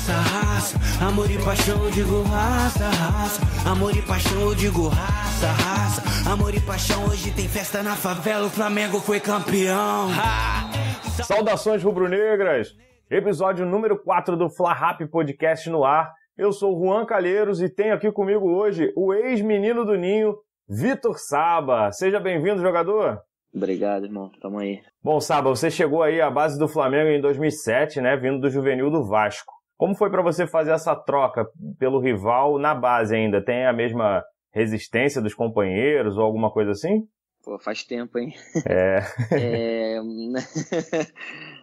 raça, raça. Amor e paixão, eu digo raça, raça. Amor e paixão, eu digo raça, raça. Amor e paixão, hoje tem festa na favela, o Flamengo foi campeão. Saudações rubro-negras! Episódio número 4 do Fla Rap Podcast no ar. Eu sou o Juan Calheiros e tenho aqui comigo hoje o ex-menino do Ninho, Vitor Saba. Seja bem-vindo, jogador. Obrigado, irmão. Tamo aí. Bom, Saba, você chegou aí à base do Flamengo em 2007, né? Vindo do juvenil do Vasco. Como foi pra você fazer essa troca pelo rival na base ainda? Tem a mesma resistência dos companheiros ou alguma coisa assim? Pô, faz tempo, hein? É.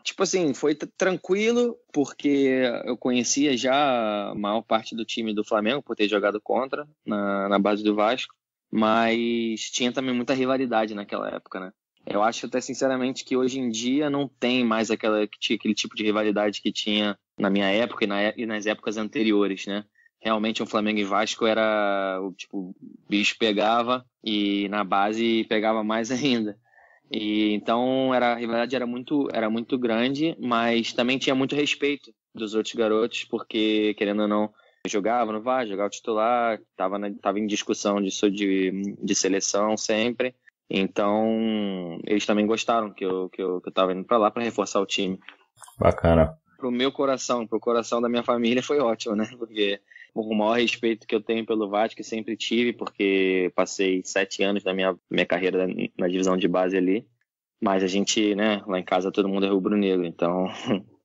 Tipo assim, foi tranquilo, porque eu conhecia já a maior parte do time do Flamengo, por ter jogado contra na base do Vasco, mas tinha também muita rivalidade naquela época, né? Eu acho até sinceramente que hoje em dia não tem mais aquele tipo de rivalidade que tinha na minha época e nas épocas anteriores, né? Realmente o Flamengo e Vasco era, tipo, o bicho pegava e na base pegava mais ainda. E então a rivalidade era muito grande, mas também tinha muito respeito dos outros garotos, porque, querendo ou não, eu jogava no Vasco, jogava titular, tava em discussão de seleção sempre. Então eles também gostaram que eu tava indo pra lá para reforçar o time. Bacana. Pro meu coração, pro coração da minha família foi ótimo, né? Porque o maior respeito que eu tenho pelo Vasco, sempre tive, porque passei 7 anos da minha carreira na divisão de base ali. Mas a gente, né, lá em casa todo mundo é rubro-negro, então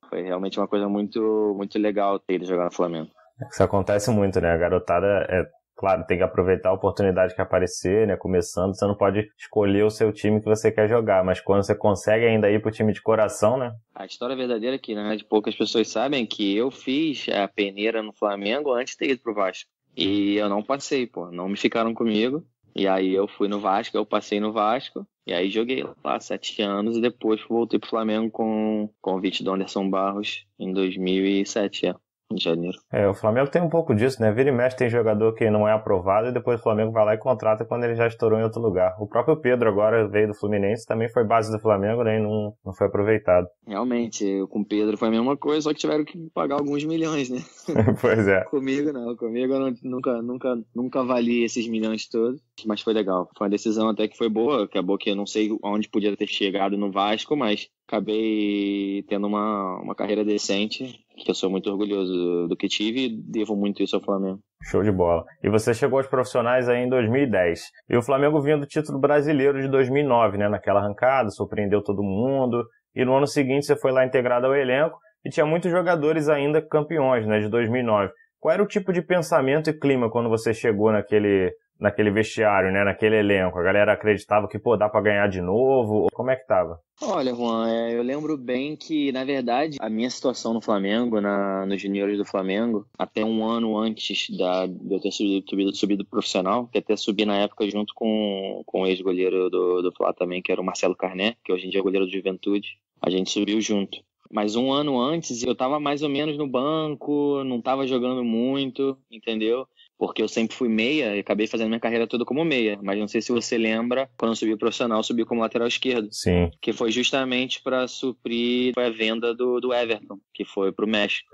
foi realmente uma coisa muito, muito legal ter ido jogar no Flamengo. Isso acontece muito, né? A garotada, claro, tem que aproveitar a oportunidade que aparecer, né? Começando, você não pode escolher o seu time que você quer jogar, mas quando você consegue ainda ir pro time de coração, né? A história verdadeira aqui, né? De poucas pessoas sabem que eu fiz a peneira no Flamengo antes de ter ido pro Vasco. E eu não passei, não me ficaram comigo. E aí eu fui no Vasco, eu passei no Vasco. E aí joguei lá 7 anos e depois voltei pro Flamengo com o convite do Anderson Barros em 2007, em janeiro. O Flamengo tem um pouco disso, né? Vira e mexe tem jogador que não é aprovado e depois o Flamengo vai lá e contrata quando ele já estourou em outro lugar. O próprio Pedro agora veio do Fluminense, também foi base do Flamengo, né? E não foi aproveitado. Realmente, com o Pedro foi a mesma coisa, só que tiveram que pagar alguns milhões, né? Pois é. Comigo eu nunca vali esses milhões todos, mas foi legal. Foi uma decisão até que foi boa, acabou que eu não sei onde podia ter chegado no Vasco, mas acabei tendo uma carreira decente, que eu sou muito orgulhoso do que tive e devo muito isso ao Flamengo. Show de bola. E você chegou aos profissionais aí em 2010. E o Flamengo vinha do título brasileiro de 2009, né? Naquela arrancada, surpreendeu todo mundo. E no ano seguinte você foi lá integrado ao elenco e tinha muitos jogadores ainda campeões, né? De 2009. Qual era o tipo de pensamento e clima quando você chegou naquele vestiário, né? Naquele elenco? A galera acreditava que, dá pra ganhar de novo? Como é que tava? Olha, Juan, eu lembro bem que, na verdade, a minha situação no Flamengo, nos juniores do Flamengo, até um ano antes de eu ter subido profissional, que até subi na época junto com o ex-goleiro do Flá também, que era o Marcelo Carné, que hoje em dia é goleiro do Juventude. A gente subiu junto. Mas um ano antes, eu tava mais ou menos no banco, não tava jogando muito, entendeu? Porque eu sempre fui meia e acabei fazendo minha carreira toda como meia. Mas não sei se você lembra, quando eu subi profissional, eu subi como lateral esquerdo. Sim. Que foi justamente para suprir a venda do Everton, que foi pro México.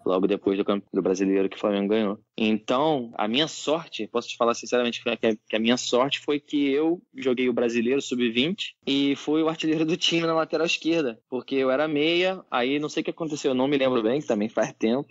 Logo depois do brasileiro que o Flamengo ganhou. Então, a minha sorte, posso te falar sinceramente que a minha sorte foi que eu joguei o brasileiro sub-20 e fui o artilheiro do time na lateral esquerda. Porque eu era meia, aí não sei o que aconteceu, eu não me lembro bem, que também faz tempo,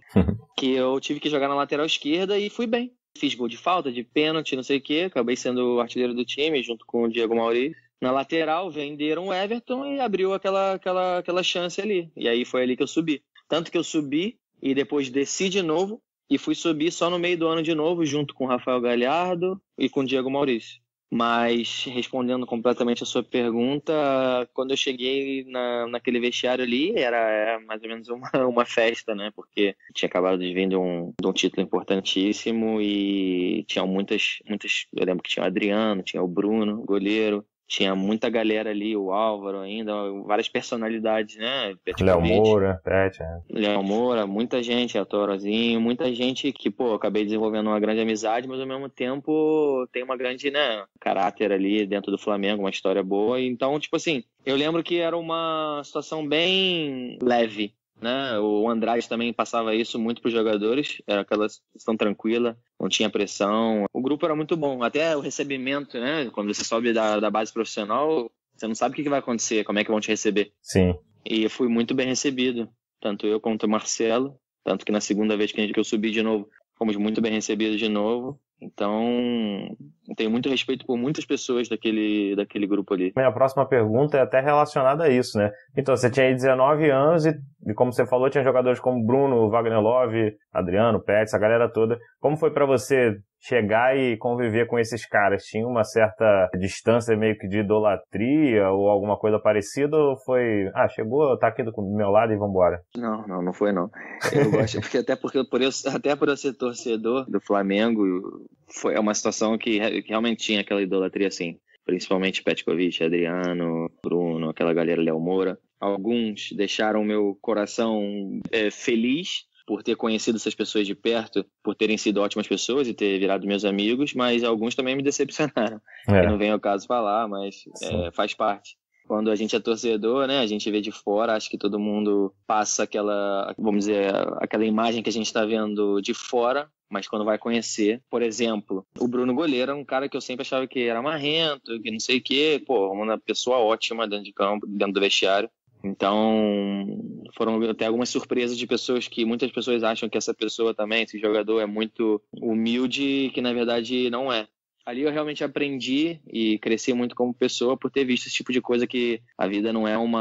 que eu tive que jogar na lateral esquerda e fui bem. Fiz gol de falta, de pênalti, não sei o que, acabei sendo o artilheiro do time junto com o Diego Maurício. Na lateral venderam o Everton e abriu aquela chance ali. E aí foi ali que eu subi. Tanto que eu subi e depois desci de novo e fui subir só no meio do ano de novo, junto com o Rafael Galhardo e com o Diego Maurício. Mas, respondendo completamente a sua pergunta, quando eu cheguei naquele vestiário ali, era mais ou menos uma festa, né? Porque tinha acabado de vir de um título importantíssimo e tinha muitas... Eu lembro que tinha o Adriano, tinha o Bruno, goleiro, tinha muita galera ali, o Álvaro ainda, várias personalidades, né? Léo Moura, Léo Moura, muita gente, a Torozinho, muita gente que, acabei desenvolvendo uma grande amizade, mas ao mesmo tempo tem uma grande, caráter ali dentro do Flamengo, uma história boa. Então, tipo assim, eu lembro que era uma situação bem leve, né? O Andrade também passava isso muito para os jogadores, era aquela situação tranquila, não tinha pressão. O grupo era muito bom, até o recebimento, né? Quando você sobe da base profissional, você não sabe o que vai acontecer, como é que vão te receber. Sim. E eu fui muito bem recebido, tanto eu quanto o Marcelo, tanto que na segunda vez que eu subi de novo, fomos muito bem recebidos de novo. Então, eu tenho muito respeito por muitas pessoas daquele grupo ali. Minha próxima pergunta é até relacionada a isso, né? Então, você tinha aí 19 anos e como você falou, tinha jogadores como Bruno, Wagner Love, Adriano, Pets, a galera toda. Como foi pra você chegar e conviver com esses caras? Tinha uma certa distância meio que de idolatria ou alguma coisa parecida? Ou foi, chegou, tá aqui do meu lado e vambora? Não foi não. Eu gosto, porque até por eu ser torcedor do Flamengo, é uma situação que realmente tinha aquela idolatria assim. Principalmente Petkovic, Adriano, Bruno, aquela galera, Léo Moura. Alguns deixaram meu coração feliz por ter conhecido essas pessoas de perto, por terem sido ótimas pessoas e ter virado meus amigos, mas alguns também me decepcionaram. Que não vem ao caso falar, mas faz parte. Quando a gente é torcedor, né, a gente vê de fora, acho que todo mundo passa aquela imagem que a gente está vendo de fora, mas quando vai conhecer, por exemplo, o Bruno Goleiro é um cara que eu sempre achava que era marrento, que não sei o quê, uma pessoa ótima dentro de campo, dentro do vestiário. Então, foram até algumas surpresas de pessoas que muitas pessoas acham que essa pessoa também, esse jogador é muito humilde, que na verdade não é. Ali eu realmente aprendi e cresci muito como pessoa por ter visto esse tipo de coisa, que a vida não é um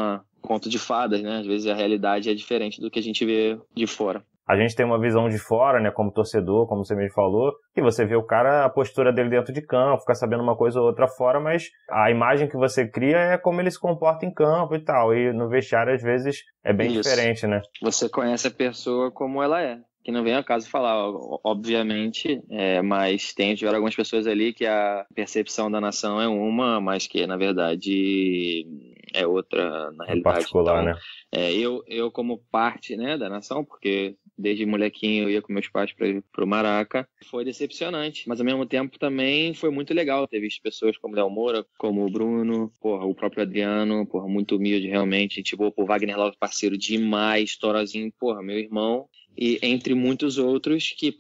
conto de fadas, né? Às vezes a realidade é diferente do que a gente vê de fora. A gente tem uma visão de fora, né, como torcedor, como você mesmo falou, que você vê o cara, a postura dele dentro de campo, fica sabendo uma coisa ou outra fora, mas a imagem que você cria é como ele se comporta em campo e tal, e no vestiário às vezes é bem diferente, né? Você conhece a pessoa como ela é. Que não vem ao caso falar, obviamente, mas tiveram algumas pessoas ali que a percepção da nação é uma, mas que, na verdade, é outra na realidade. Particular, então, né? Eu como parte, né, da nação, porque desde molequinho eu ia com meus pais para o Maraca, foi decepcionante, mas ao mesmo tempo também foi muito legal ter visto pessoas como Léo Moura, como o Bruno, o próprio Adriano, muito humilde realmente, gente boa, Wagner Love, parceiro demais, Torozinho, meu irmão. E entre muitos outros que,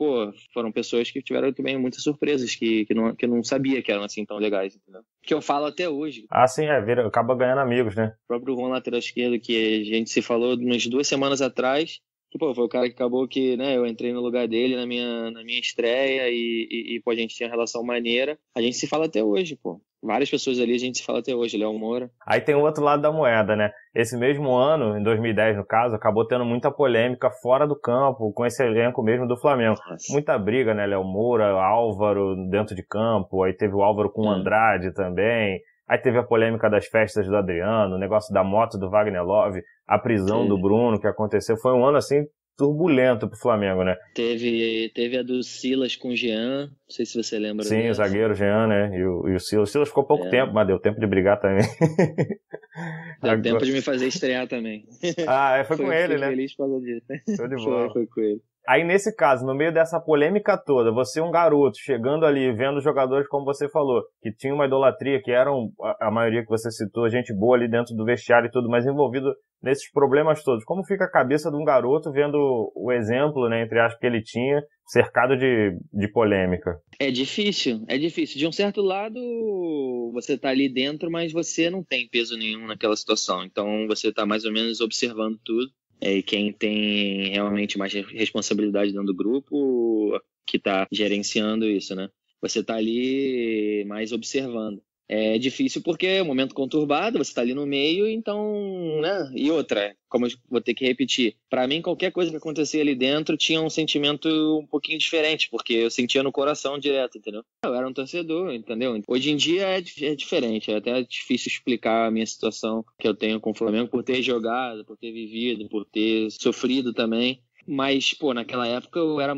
foram pessoas que tiveram também muitas surpresas, que não sabia que eram assim tão legais, entendeu? Que eu falo até hoje. Sim, acaba ganhando amigos, né? O próprio Juan, lateral esquerdo, que a gente se falou umas 2 semanas atrás, que, foi o cara que acabou que, né, eu entrei no lugar dele na minha estreia e a gente tinha uma relação maneira. A gente se fala até hoje, Várias pessoas ali a gente se fala até hoje, Léo Moura. Aí tem o outro lado da moeda, né? Esse mesmo ano, em 2010 no caso, acabou tendo muita polêmica fora do campo, com esse elenco mesmo do Flamengo. Nossa. Muita briga, né? Léo Moura, Álvaro dentro de campo, aí teve o Álvaro com o Andrade também. Aí teve a polêmica das festas do Adriano, o negócio da moto do Wagner Love, a prisão do Bruno que aconteceu. Foi um ano assim turbulento pro Flamengo, né? Teve a do Silas com o Jean, não sei se você lembra. Sim, o zagueiro Jean, né? E o Silas. O Silas ficou pouco tempo, mas deu tempo de brigar também. Deu tempo de me fazer estrear também. Foi com ele, né? Feliz por causa disso. Show de bola. Foi com ele. Aí, nesse caso, no meio dessa polêmica toda, você um garoto, chegando ali, vendo jogadores, como você falou, que tinha uma idolatria, que eram, a maioria que você citou, gente boa ali dentro do vestiário e tudo, mas envolvido nesses problemas todos. Como fica a cabeça de um garoto vendo o exemplo, né, entre aspas, que ele tinha, cercado de polêmica? É difícil. De um certo lado, você tá ali dentro, mas você não tem peso nenhum naquela situação. Então, você tá mais ou menos observando tudo. E quem tem realmente mais responsabilidade dentro do grupo que está gerenciando isso, né? Você está ali mais observando. É difícil porque é um momento conturbado, você está ali no meio, então, né? E outra, como eu vou ter que repetir, para mim qualquer coisa que acontecia ali dentro tinha um sentimento um pouquinho diferente, porque eu sentia no coração direto, entendeu? Eu era um torcedor, entendeu? Hoje em dia é diferente, é até difícil explicar a minha situação que eu tenho com o Flamengo por ter jogado, por ter vivido, por ter sofrido também. Mas, naquela época eu era,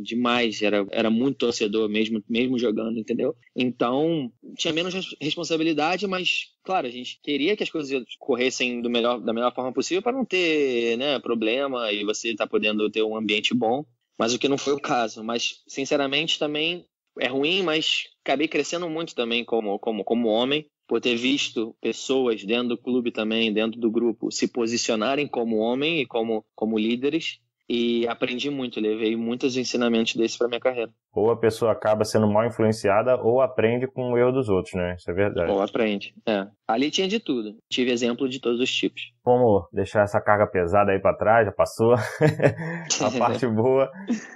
demais, era muito torcedor mesmo jogando, entendeu? Então, tinha menos responsabilidade, mas, claro, a gente queria que as coisas corressem da melhor forma possível para não ter, né, problema e você tá podendo ter um ambiente bom, mas o que não foi o caso. Mas, sinceramente, também é ruim, mas acabei crescendo muito também como homem, por ter visto pessoas dentro do clube também, dentro do grupo, se posicionarem como homem e como líderes. E aprendi muito, levei muitos ensinamentos desses para minha carreira. Ou a pessoa acaba sendo mal influenciada ou aprende com o erro dos outros, né? Isso é verdade. Ou aprende, Ali tinha de tudo. Tive exemplo de todos os tipos. Vamos deixar essa carga pesada aí pra trás, já passou. A parte boa.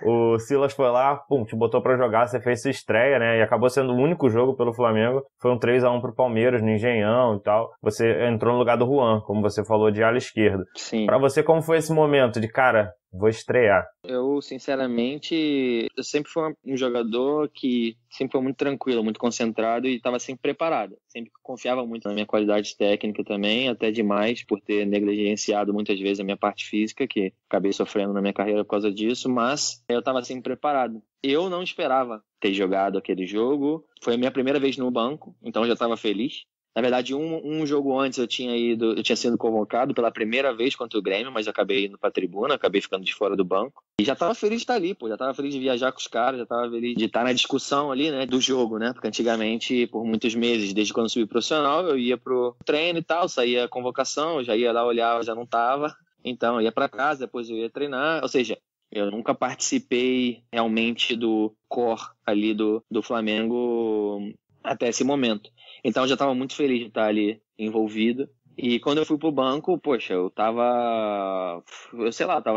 O Silas foi lá, te botou pra jogar, você fez sua estreia, né? E acabou sendo o único jogo pelo Flamengo. Foi um 3-1 pro Palmeiras, no Engenhão e tal. Você entrou no lugar do Juan, como você falou, de ala esquerda. Sim. Pra você, como foi esse momento de, cara, vou estrear? Eu, sinceramente, sempre fui um jogador que sempre foi muito tranquilo, muito concentrado e estava sempre preparado. Sempre confiava muito na minha qualidade técnica também, até demais, por ter negligenciado muitas vezes a minha parte física, que acabei sofrendo na minha carreira por causa disso, mas eu estava sempre preparado. Eu não esperava ter jogado aquele jogo. Foi a minha primeira vez no banco, então eu já estava feliz. Na verdade, um jogo antes eu tinha sido convocado pela primeira vez contra o Grêmio, mas eu acabei indo pra tribuna, acabei ficando de fora do banco. E já tava feliz de estar ali, já tava feliz de viajar com os caras, já tava feliz de estar na discussão ali, né, do jogo, né? Porque antigamente, por muitos meses, desde quando eu subi profissional, eu ia pro treino e tal, saía a convocação, eu já ia lá olhar, eu já não tava. Então, eu ia pra casa, depois eu ia treinar, ou seja, eu nunca participei realmente do core ali do Flamengo até esse momento. Então eu já estava muito feliz de estar ali envolvido. E quando eu fui pro banco, poxa, eu tava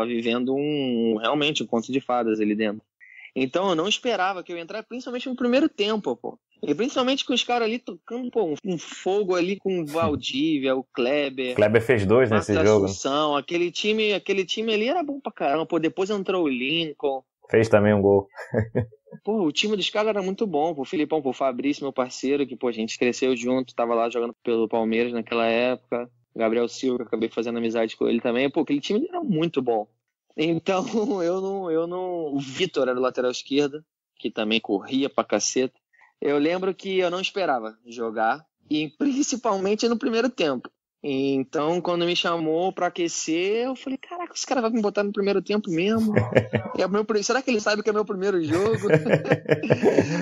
vivendo realmente um conto de fadas ali dentro. Então eu não esperava que eu entrasse, principalmente no primeiro tempo, pô. E principalmente com os caras ali tocando, um fogo ali com o Valdívia, o Kleber. O Kleber fez 2 nesse jogo. Aquele time ali era bom pra caramba, pô. Depois entrou o Lincoln. Fez também um gol. Pô, o time dos caras era muito bom. O Filipão, o Fabrício, meu parceiro, que, a gente cresceu junto, tava lá jogando pelo Palmeiras naquela época. Gabriel Silva, acabei fazendo amizade com ele também. Pô, aquele time era muito bom. Então, o Vitor era o lateral esquerdo, que também corria pra caceta. Eu lembro que eu não esperava jogar, e principalmente no primeiro tempo. Então, quando me chamou pra aquecer, eu falei, caraca, os caras vão me botar no primeiro tempo mesmo? Será que ele sabe que é meu primeiro jogo?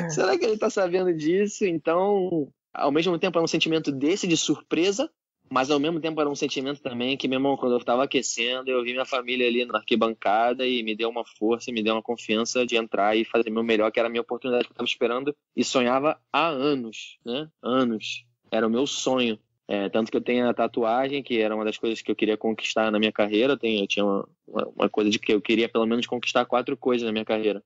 Será que ele tá sabendo disso? Então, ao mesmo tempo era um sentimento desse de surpresa, mas ao mesmo tempo era um sentimento também que, meu irmão, quando eu tava aquecendo, eu vi minha família ali na arquibancada e me deu uma força, me deu uma confiança de entrar e fazer meu melhor, que era a minha oportunidade que eu tava esperando e sonhava há anos, né? Anos. Era o meu sonho. Tanto que eu tenho a tatuagem, que era uma das coisas que eu queria conquistar na minha carreira. Eu tinha uma coisa de que eu queria pelo menos conquistar 4 coisas na minha carreira.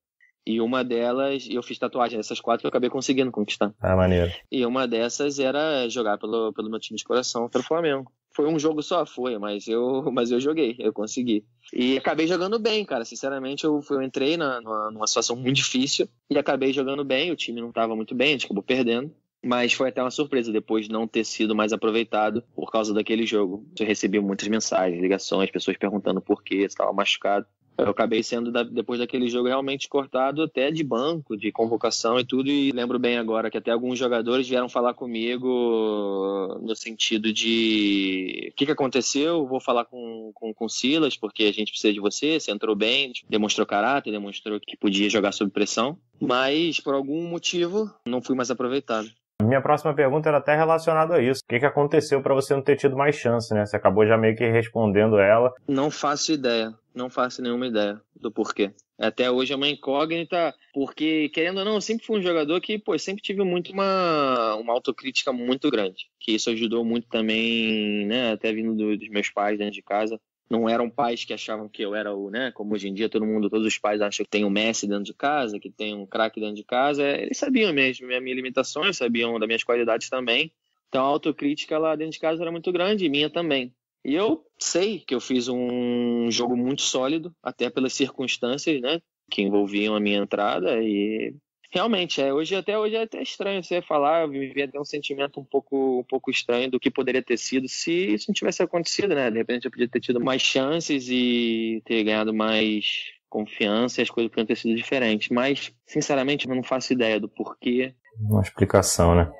E uma delas, eu fiz tatuagem dessas 4 que eu acabei conseguindo conquistar. Ah, maneiro. E uma dessas era jogar pelo meu time de coração, pelo Flamengo. Foi um jogo só, mas eu joguei, eu consegui. E acabei jogando bem, cara. Sinceramente, eu entrei numa situação muito difícil e acabei jogando bem. O time não estava muito bem, a gente acabou perdendo. Mas foi até uma surpresa depois de não ter sido mais aproveitado por causa daquele jogo. Eu recebi muitas mensagens, ligações, pessoas perguntando por quê, se estava machucado. Eu acabei sendo, depois daquele jogo, realmente cortado até de banco, de convocação e tudo. E lembro bem agora que até alguns jogadores vieram falar comigo no sentido de o que aconteceu, vou falar com o Silas, porque a gente precisa de você entrou bem, demonstrou caráter, demonstrou que podia jogar sob pressão. Mas, por algum motivo, não fui mais aproveitado. Minha próxima pergunta era até relacionada a isso. O que aconteceu para você não ter tido mais chance, né? Você acabou já meio que respondendo ela. Não faço ideia. Não faço nenhuma ideia do porquê. Até hoje é uma incógnita, porque, querendo ou não, eu sempre fui um jogador que, sempre tive muito uma autocrítica muito grande. Que isso ajudou muito também, né? Até vindo dos meus pais dentro de casa. Não eram pais que achavam que eu era como hoje em dia todos os pais acham que tem um Messi dentro de casa, que tem um craque dentro de casa. Eles sabiam mesmo minhas limitações, sabiam das minhas qualidades também. Então a autocrítica lá dentro de casa era muito grande e minha também. E eu sei que eu fiz um jogo muito sólido, até pelas circunstâncias, né, que envolviam a minha entrada e... Realmente, até hoje é até estranho você falar, eu vivi até um sentimento um pouco estranho do que poderia ter sido se isso não tivesse acontecido, né? De repente eu podia ter tido mais chances e ter ganhado mais confiança e as coisas podiam ter sido diferentes. Mas, sinceramente, eu não faço ideia do porquê. Uma explicação, né?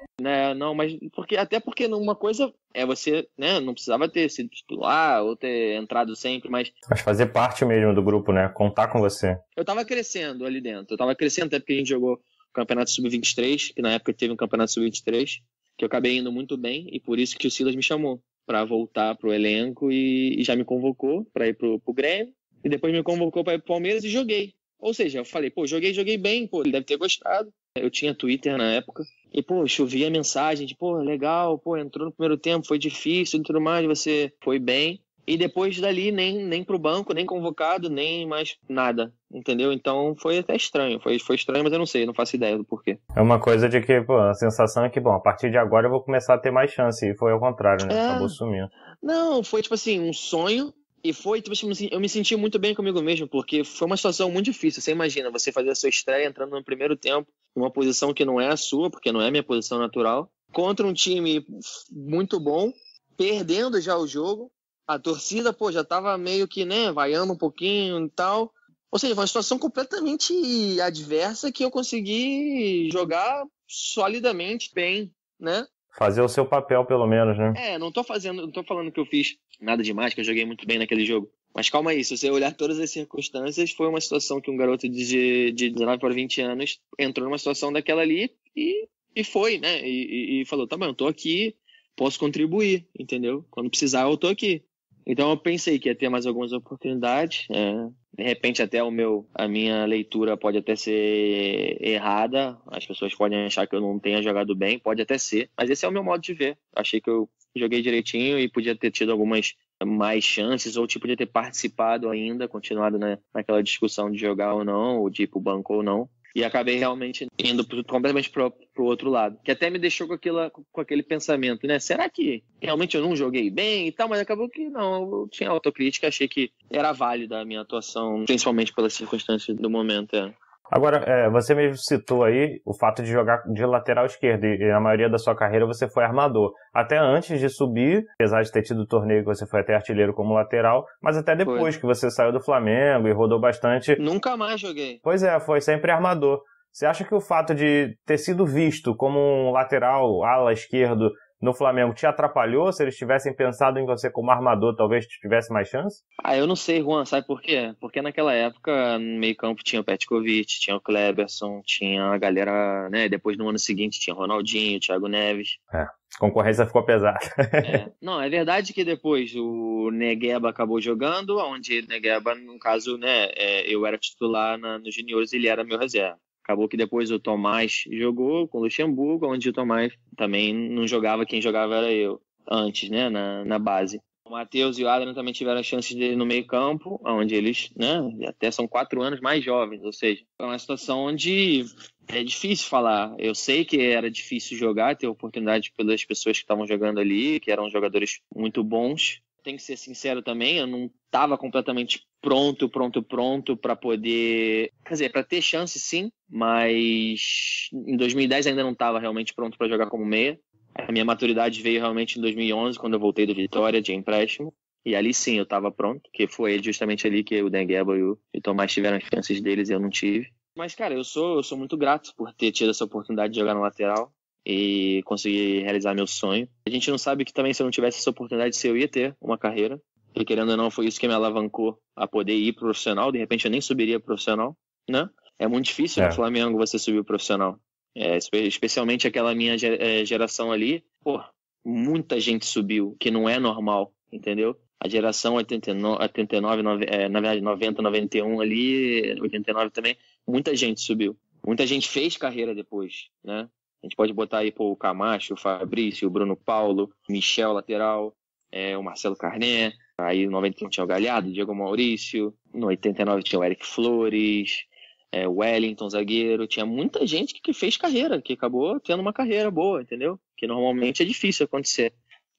Não, mas até porque uma coisa é você, né, não precisava ter sido titular ou ter entrado sempre, mas fazer parte mesmo do grupo, né, contar com você. Eu tava crescendo ali dentro, até porque a gente jogou o Campeonato Sub-23, que na época teve um Campeonato Sub-23, que eu acabei indo muito bem, e por isso que o Silas me chamou para voltar pro elenco e já me convocou para ir pro Grêmio, e depois me convocou para ir pro Palmeiras e joguei. Ou seja, eu falei, pô, joguei bem, pô, ele deve ter gostado. Eu tinha Twitter na época, e, pô, chovia mensagem de, pô, legal, pô, entrou no primeiro tempo, foi difícil e tudo mais, você foi bem. E depois dali, nem pro banco, nem convocado, nem mais nada, entendeu? Então foi até estranho, foi estranho, mas eu não sei, não faço ideia do porquê. É uma coisa de que, pô, a sensação é que, bom, a partir de agora eu vou começar a ter mais chance, e foi ao contrário, né? Acabou sumindo. Não, foi tipo assim, um sonho, e foi, tipo assim, eu me senti muito bem comigo mesmo, porque foi uma situação muito difícil. Você imagina, você fazer a sua estreia entrando no primeiro tempo, numa posição que não é a sua, porque não é a minha posição natural, contra um time muito bom, perdendo já o jogo. A torcida, pô, já tava meio que, né, vaiando um pouquinho e tal. Ou seja, foi uma situação completamente adversa que eu consegui jogar solidamente bem, né? Fazer o seu papel, pelo menos, né? Não tô falando que eu fiz nada demais, que eu joguei muito bem naquele jogo. Mas calma aí, se você olhar todas as circunstâncias, foi uma situação que um garoto de 19 para 20 anos entrou numa situação daquela ali e foi, né? E falou, tá bom, eu tô aqui, posso contribuir, entendeu? Quando precisar, eu tô aqui. Então eu pensei que ia ter mais algumas oportunidades, de repente até a minha leitura pode até ser errada, as pessoas podem achar que eu não tenha jogado bem, pode até ser, mas esse é o meu modo de ver. Achei que eu joguei direitinho e podia ter tido algumas mais chances, ou podia ter participado ainda, continuado naquela discussão de jogar ou não, ou de ir pro banco ou não. E acabei realmente indo completamente pro outro lado. Que até me deixou com aquele pensamento, né? Será que realmente eu não joguei bem e tal? Mas acabou que não. Eu tinha autocrítica, achei que era válida a minha atuação, principalmente pelas circunstâncias do momento. Agora, você mesmo citou aí o fato de jogar de lateral esquerdo, e na maioria da sua carreira você foi armador. Até antes de subir, apesar de ter tido o torneio que você foi até artilheiro como lateral, mas até depois que você saiu do Flamengo e rodou bastante. Nunca mais joguei. Pois é, foi sempre armador. Você acha que o fato de ter sido visto como um lateral, ala esquerdo, no Flamengo te atrapalhou? Se eles tivessem pensado em você como armador, talvez tivesse mais chance? Eu não sei, Juan, sabe por quê? Porque naquela época, no meio campo tinha o Petkovic, tinha o Kleberson, tinha a galera, né? Depois no ano seguinte tinha o Ronaldinho, o Thiago Neves. A concorrência ficou pesada. Não, é verdade que depois o Negueba acabou jogando, onde Negueba, no caso, né, eu era titular nos juniores e ele era meu reserva. Acabou que depois o Tomás jogou com o Luxemburgo, onde o Tomás também não jogava, quem jogava era eu, antes, né, na base. O Matheus e o Adrian também tiveram a chance dele no meio campo, onde eles, né, até são 4 anos mais jovens, ou seja, é uma situação onde é difícil falar. Eu sei que era difícil jogar, ter oportunidade pelas pessoas que estavam jogando ali, que eram jogadores muito bons. Tem que ser sincero também, eu não estava completamente pronto para poder... Quer dizer, para ter chance sim, mas em 2010 ainda não estava realmente pronto para jogar como meia. A minha maturidade veio realmente em 2011, quando eu voltei do Vitória, de empréstimo. E ali sim eu estava pronto, que foi justamente ali que o Negueba e o Tomás tiveram as chances deles e eu não tive. Mas, cara, eu sou muito grato por ter tido essa oportunidade de jogar no lateral e conseguir realizar meu sonho. A gente não sabe que também, se eu não tivesse essa oportunidade, se eu ia ter uma carreira. E querendo ou não, foi isso que me alavancou a poder ir pro profissional. De repente eu nem subiria pro profissional, né? É muito difícil no Flamengo você subir o profissional. Especialmente aquela minha geração ali. Pô, muita gente subiu, que não é normal, entendeu? A geração 89, na verdade 90, 91 ali, 89 também, muita gente subiu. Muita gente fez carreira depois, né? A gente pode botar aí o Camacho, o Fabrício, o Bruno Paulo, o Michel, lateral, o Marcelo Carné. Aí no 91 tinha o Galhardo, o Diego Maurício. No 89 tinha o Eric Flores, o Wellington, zagueiro. Tinha muita gente que fez carreira, que acabou tendo uma carreira boa, entendeu? Que normalmente é difícil acontecer.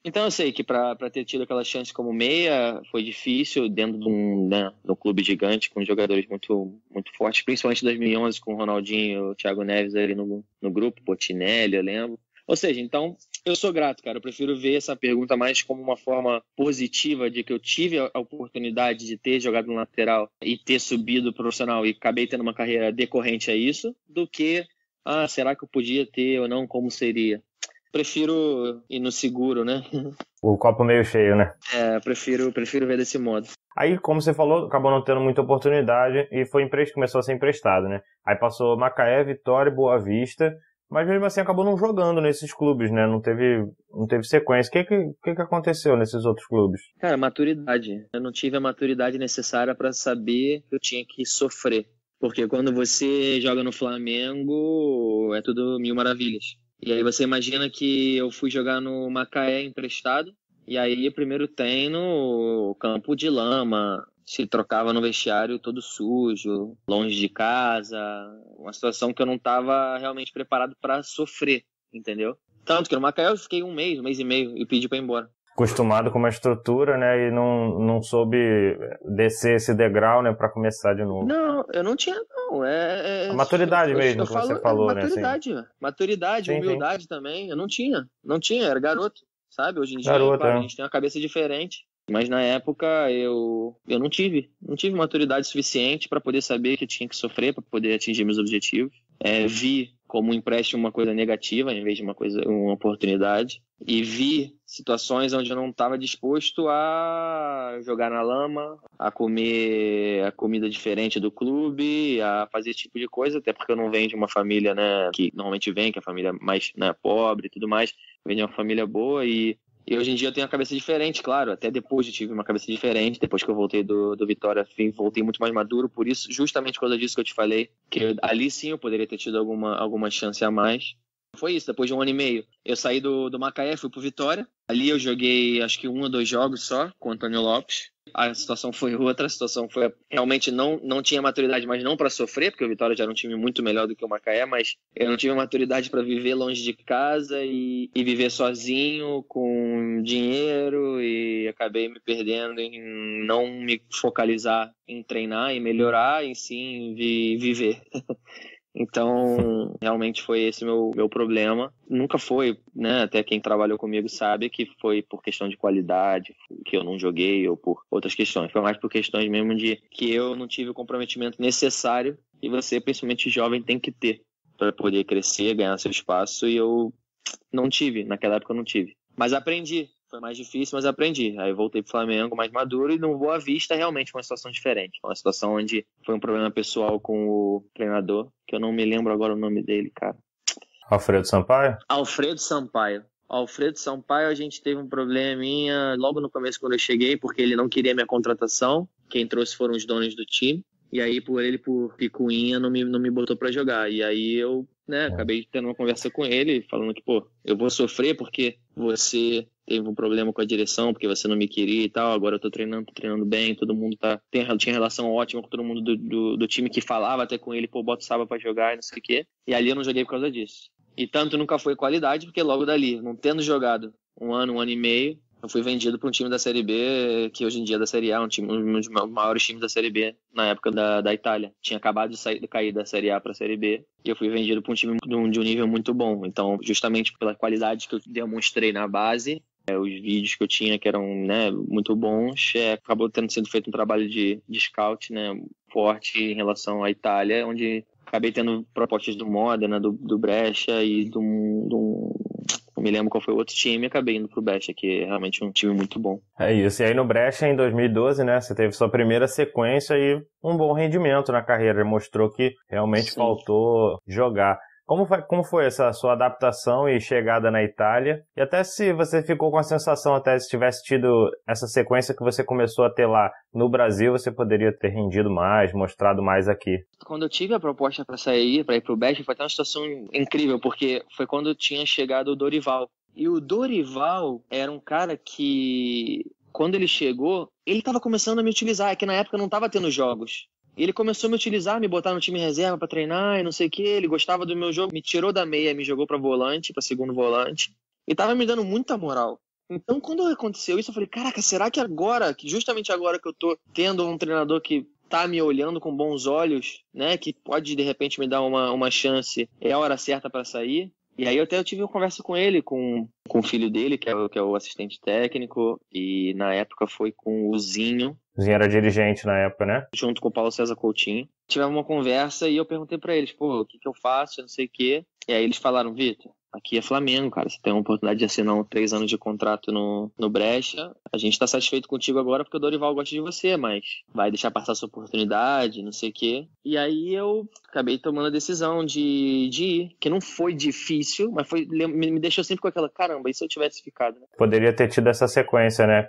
Então eu sei que para ter tido aquela chance como meia foi difícil dentro de um clube gigante com jogadores muito, muito fortes, principalmente em 2011 com o Ronaldinho, o Thiago Neves ali no grupo, Botinelli, eu lembro. Ou seja, então eu sou grato, cara. Eu prefiro ver essa pergunta mais como uma forma positiva de que eu tive a oportunidade de ter jogado no lateral e ter subido profissional e acabei tendo uma carreira decorrente a isso, do que, será que eu podia ter ou não, como seria? Prefiro ir no seguro, né? O copo meio cheio, né? Prefiro ver desse modo. Aí, como você falou, acabou não tendo muita oportunidade e começou a ser emprestado, né? Aí passou Macaé, Vitória, Boa Vista, mas mesmo assim acabou não jogando nesses clubes, né? Não teve sequência. O que aconteceu nesses outros clubes? Cara, maturidade. Eu não tive a maturidade necessária para saber que eu tinha que sofrer. Porque quando você joga no Flamengo, é tudo mil maravilhas. E aí você imagina que eu fui jogar no Macaé emprestado, e aí primeiro treino, campo de lama, se trocava no vestiário todo sujo, longe de casa, uma situação que eu não estava realmente preparado para sofrer, entendeu? Tanto que no Macaé eu fiquei um mês e meio, e pedi para ir embora. Acostumado com uma estrutura, né, e não soube descer esse degrau, né, para começar de novo. Não, eu não tinha, não. A maturidade mesmo, que você falou, maturidade, né? Assim. Maturidade, sim, humildade sim. Também. Eu não tinha, era garoto, sabe? Hoje em dia, garoto, a gente tem uma cabeça diferente. Mas na época eu não tive maturidade suficiente para poder saber que eu tinha que sofrer para poder atingir meus objetivos. Vi como um empréstimo uma coisa negativa em vez de uma oportunidade. E vi situações onde eu não estava disposto a jogar na lama, a comer a comida diferente do clube, a fazer esse tipo de coisa, até porque eu não venho de uma família, né, que normalmente vem, que é a família mais, né, pobre e tudo mais, venho de uma família boa e hoje em dia eu tenho uma cabeça diferente, claro, até depois eu tive uma cabeça diferente, depois que eu voltei do Vitória, voltei muito mais maduro, por isso, justamente por causa disso que eu te falei, que ali sim eu poderia ter tido alguma chance a mais. Foi isso, depois de 1 ano e meio, eu saí do Macaé, fui pro Vitória, ali eu joguei acho que 1 ou 2 jogos só, com o Antônio Lopes. A situação foi outra, a situação foi realmente não tinha maturidade, mas não para sofrer, porque o Vitória já era um time muito melhor do que o Macaé, mas eu não tive maturidade para viver longe de casa e viver sozinho, com dinheiro, e acabei me perdendo em não me focalizar em treinar e melhorar, e sim viver. Então, realmente foi esse meu problema. Nunca foi, né? Até quem trabalhou comigo sabe que foi por questão de qualidade, que eu não joguei, ou por outras questões. Foi mais por questões mesmo de que eu não tive o comprometimento necessário e você, principalmente jovem, tem que ter para poder crescer, ganhar seu espaço. E eu não tive, naquela época eu não tive. Mas aprendi. Foi mais difícil, mas aprendi. Aí eu voltei pro Flamengo mais maduro e no Boa Vista realmente foi uma situação diferente. Uma situação onde foi um problema pessoal com o treinador, que eu não me lembro agora o nome dele, cara. Alfredo Sampaio? Alfredo Sampaio, a gente teve um probleminha logo no começo quando eu cheguei, porque ele não queria minha contratação. Quem trouxe foram os donos do time. E aí, por picuinha, não me botou pra jogar. E aí eu, né, acabei tendo uma conversa com ele, falando que, eu vou sofrer porque você teve um problema com a direção, porque você não me queria e tal, agora eu tô treinando bem, todo mundo tinha relação ótima com todo mundo do time que falava até com ele, bota o Saba pra jogar e não sei o quê. E ali eu não joguei por causa disso. E tanto nunca foi qualidade, porque logo dali, não tendo jogado um ano e meio, eu fui vendido para um time da Série B, que hoje em dia é da Série A, um dos maiores times da Série B na época da Itália. Tinha acabado de cair da Série A para a Série B e eu fui vendido para um time de um nível muito bom. Então, justamente pela qualidade que eu demonstrei na base, os vídeos que eu tinha que eram, né, muito bons, acabou tendo sido feito um trabalho de scout, né, forte em relação à Itália, onde acabei tendo propostas do Modena, do Brescia e não me lembro qual foi o outro time, e acabei indo pro Brescia, que é realmente um time muito bom. É isso, e aí no Brescia em 2012, né, você teve sua primeira sequência e um bom rendimento na carreira, mostrou que realmente Sim. Faltou jogar. Como foi essa sua adaptação e chegada na Itália? E até se você ficou com a sensação, até se tivesse tido essa sequência que você começou a ter lá no Brasil, você poderia ter rendido mais, mostrado mais aqui. Quando eu tive a proposta para ir pro Brescia, foi até uma situação incrível, porque foi quando tinha chegado o Dorival. E o Dorival era um cara que, quando ele chegou, ele estava começando a me utilizar, é que na época não estava tendo jogos. Ele começou a me utilizar, me botar no time reserva pra treinar e não sei o que. Ele gostava do meu jogo, me tirou da meia, me jogou pra segundo volante. E tava me dando muita moral. Então, quando aconteceu isso, eu falei, caraca, será que agora, que justamente agora que eu tô tendo um treinador que tá me olhando com bons olhos, né, que pode de repente me dar uma chance, é a hora certa pra sair? E aí eu tive uma conversa com ele, com o filho dele, que é o assistente técnico, e na época foi com o Zinho. O Zinho era dirigente na época, né? Junto com o Paulo César Coutinho. Tivemos uma conversa e eu perguntei pra eles, o que eu faço, não sei o quê. E aí eles falaram, Vitor, aqui é Flamengo, cara. Você tem a oportunidade de assinar 3 anos de contrato no Brecha. A gente tá satisfeito contigo agora porque o Dorival gosta de você, mas vai deixar passar essa oportunidade, não sei o quê. E aí eu acabei tomando a decisão de ir, que não foi difícil, mas me deixou sempre com aquela, caramba, e se eu tivesse ficado, né? Poderia ter tido essa sequência, né?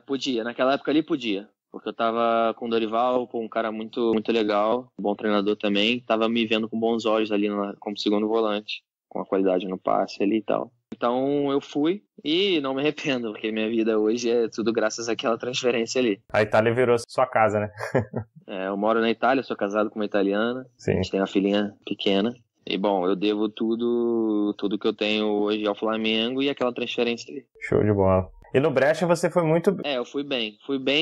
Podia. Naquela época ali podia. Porque eu tava com o Dorival, com um cara muito, muito legal, um bom treinador também, tava me vendo com bons olhos ali como segundo volante, com a qualidade no passe ali e tal. Então eu fui e não me arrependo, porque minha vida hoje é tudo graças àquela transferência ali. A Itália virou sua casa, né? Eu moro na Itália, sou casado com uma italiana, Sim. A gente tem uma filhinha pequena. E bom, eu devo tudo que eu tenho hoje ao Flamengo e aquela transferência ali. Show de bola. E no Brecha você foi muito... Eu fui bem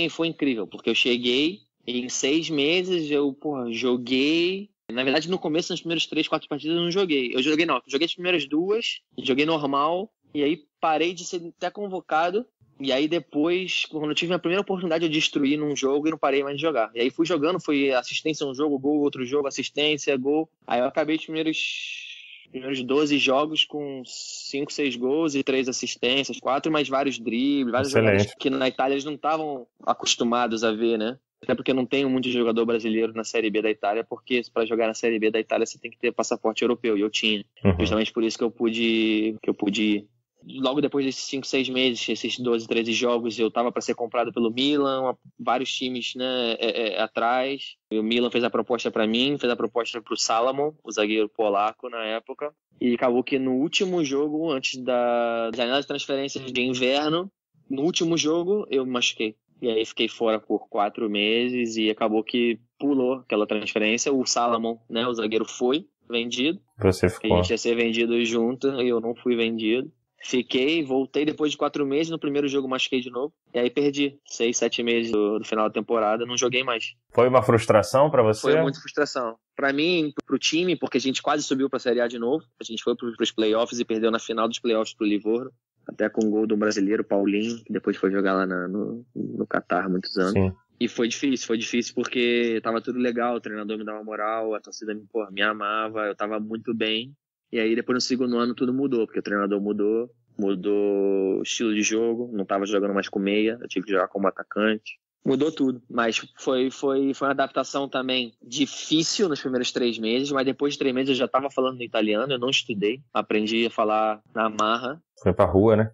e foi incrível, porque eu cheguei e em 6 meses eu, joguei. Na verdade, no começo, nas primeiras 3, 4 partidas, eu não joguei. Eu joguei as primeiras 2, joguei normal, e aí parei de ser até convocado. E aí depois, quando eu tive a primeira oportunidade, eu destruí num jogo e não parei mais de jogar. E aí fui jogando, foi assistência um jogo, gol, outro jogo, assistência, gol. Aí eu acabei os primeiros 12 jogos com 5, 6 gols e 3 assistências, 4, mais vários dribles, vários jogadores que na Itália eles não estavam acostumados a ver, né? Até porque não tem muito jogador brasileiro na Série B da Itália, porque para jogar na Série B da Itália você tem que ter passaporte europeu, e eu tinha. Justamente por isso que eu pude ir. Logo depois desses 5, 6 meses, esses 12, 13 jogos, eu estava para ser comprado pelo Milan, vários times, né, atrás. E o Milan fez a proposta para mim, fez a proposta para o Salamon, o zagueiro polaco na época. E acabou que no último jogo, antes da janela de transferências de inverno, no último jogo eu me machuquei. E aí fiquei fora por 4 meses e acabou que pulou aquela transferência. O Salamon, né, o zagueiro, foi vendido. Você ficou. A gente ia ser vendido junto e eu não fui vendido. Fiquei, voltei depois de 4 meses, no primeiro jogo machuquei de novo. E aí perdi 6, 7 meses do final da temporada, não joguei mais. Foi uma frustração pra você? Foi muita frustração. Pra mim, pro time, porque a gente quase subiu pra Série A de novo. A gente foi pros playoffs e perdeu na final dos playoffs pro Livorno. Até com o gol do brasileiro, Paulinho, que depois foi jogar lá no Catar há muitos anos. Sim. E foi difícil porque tava tudo legal, o treinador me dava moral, a torcida me amava, eu tava muito bem. E aí depois no segundo ano tudo mudou, porque o treinador mudou o estilo de jogo, não tava jogando mais com meia, eu tive que jogar como atacante. Mudou tudo, mas foi uma adaptação também difícil nos primeiros 3 meses, mas depois de 3 meses eu já tava falando no italiano, eu não estudei, aprendi a falar na marra. Foi pra rua, né?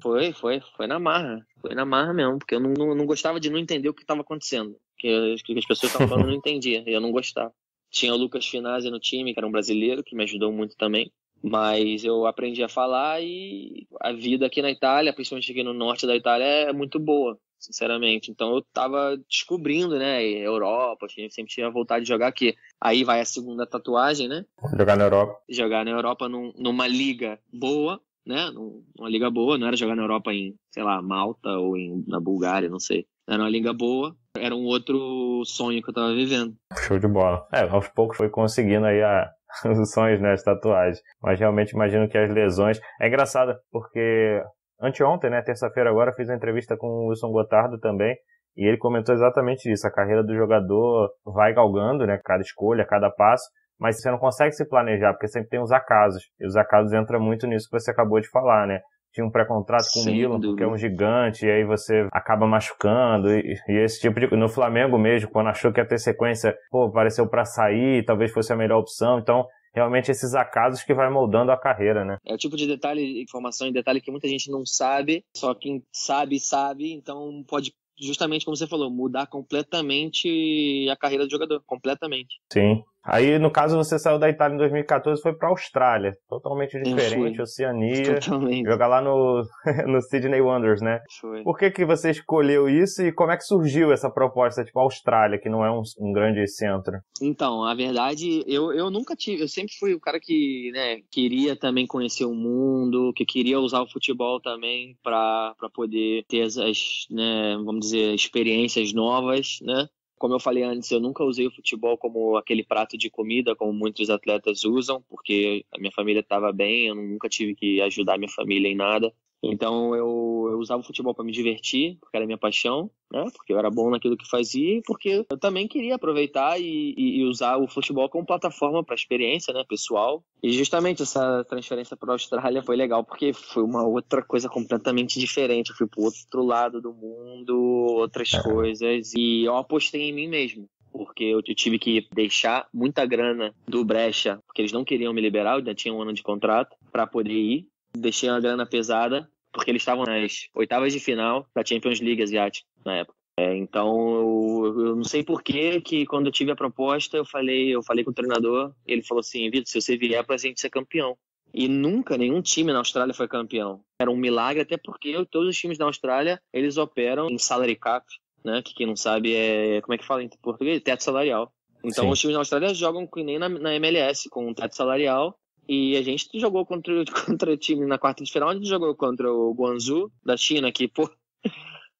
Foi na marra mesmo, porque eu não gostava de não entender o que estava acontecendo, que as pessoas estavam falando eu não entendia, e eu não gostava. Tinha o Lucas Finazzi no time, que era um brasileiro, que me ajudou muito também. Mas eu aprendi a falar e a vida aqui na Itália, principalmente aqui no norte da Itália, é muito boa, sinceramente. Então eu tava descobrindo, né, Europa, a gente sempre tinha vontade de jogar aqui. Aí vai a segunda tatuagem, né? Jogar na Europa. Jogar na Europa numa liga boa, né? Numa liga boa, não era jogar na Europa em, sei lá, Malta ou na Bulgária, não sei. Era uma liga boa, era um outro sonho que eu tava vivendo. Show de bola. Aos poucos foi conseguindo aí os sonhos, né, as tatuagens. Mas realmente imagino que as lesões... É engraçado, porque anteontem, né, terça-feira agora, fiz uma entrevista com o Wilson Gotardo também, e ele comentou exatamente isso. A carreira do jogador vai galgando, né, cada escolha, cada passo, mas você não consegue se planejar, porque sempre tem os acasos. E os acasos entram muito nisso que você acabou de falar, né? Tinha um pré-contrato com o Milan, porque é um gigante, e aí você acaba machucando, e esse tipo de... No Flamengo mesmo, quando achou que ia ter sequência, apareceu pra sair, talvez fosse a melhor opção, então realmente esses acasos que vai moldando a carreira, né? É o tipo de detalhe, informação e detalhe que muita gente não sabe, só quem sabe, então pode, justamente como você falou, mudar completamente a carreira do jogador, completamente. Sim. Aí, no caso, você saiu da Itália em 2014 e foi pra Austrália. Totalmente diferente, Oceania. Totalmente. Jogar lá no Sydney Wanderers, né? Foi. Por que você escolheu isso e como é que surgiu essa proposta, tipo, Austrália, que não é um grande centro? Então, a verdade, eu nunca tive... Eu sempre fui o cara que, né, queria também conhecer o mundo, que queria usar o futebol também pra poder ter as, né, vamos dizer, experiências novas, né? Como eu falei antes, eu nunca usei o futebol como aquele prato de comida, como muitos atletas usam, porque a minha família estava bem, eu nunca tive que ajudar minha família em nada. Então eu usava o futebol para me divertir, porque era minha paixão, né? Porque eu era bom naquilo que fazia e porque eu também queria aproveitar e usar o futebol como plataforma para experiência, né, pessoal. E justamente essa transferência para a Austrália foi legal, porque foi uma outra coisa completamente diferente. Eu fui para o outro lado do mundo, outras coisas, e eu apostei em mim mesmo. Porque eu tive que deixar muita grana do Brecha, porque eles não queriam me liberar, eu ainda tinha um ano de contrato, para poder ir. Deixei uma grana pesada, porque eles estavam nas oitavas de final da Champions League asiática na época. Então, eu não sei por que quando eu tive a proposta, eu falei com o treinador, ele falou assim, Vitor, se você vier pra gente ser campeão. E nunca nenhum time na Austrália foi campeão. Era um milagre, até porque todos os times da Austrália, eles operam em salary cap, né? Que quem não sabe como é que fala em português? Teto salarial. Então, os times da Austrália jogam que nem na MLS, com um teto salarial. E a gente jogou contra o time na quarta de final, a gente jogou contra o Guangzhou da China, que, pô,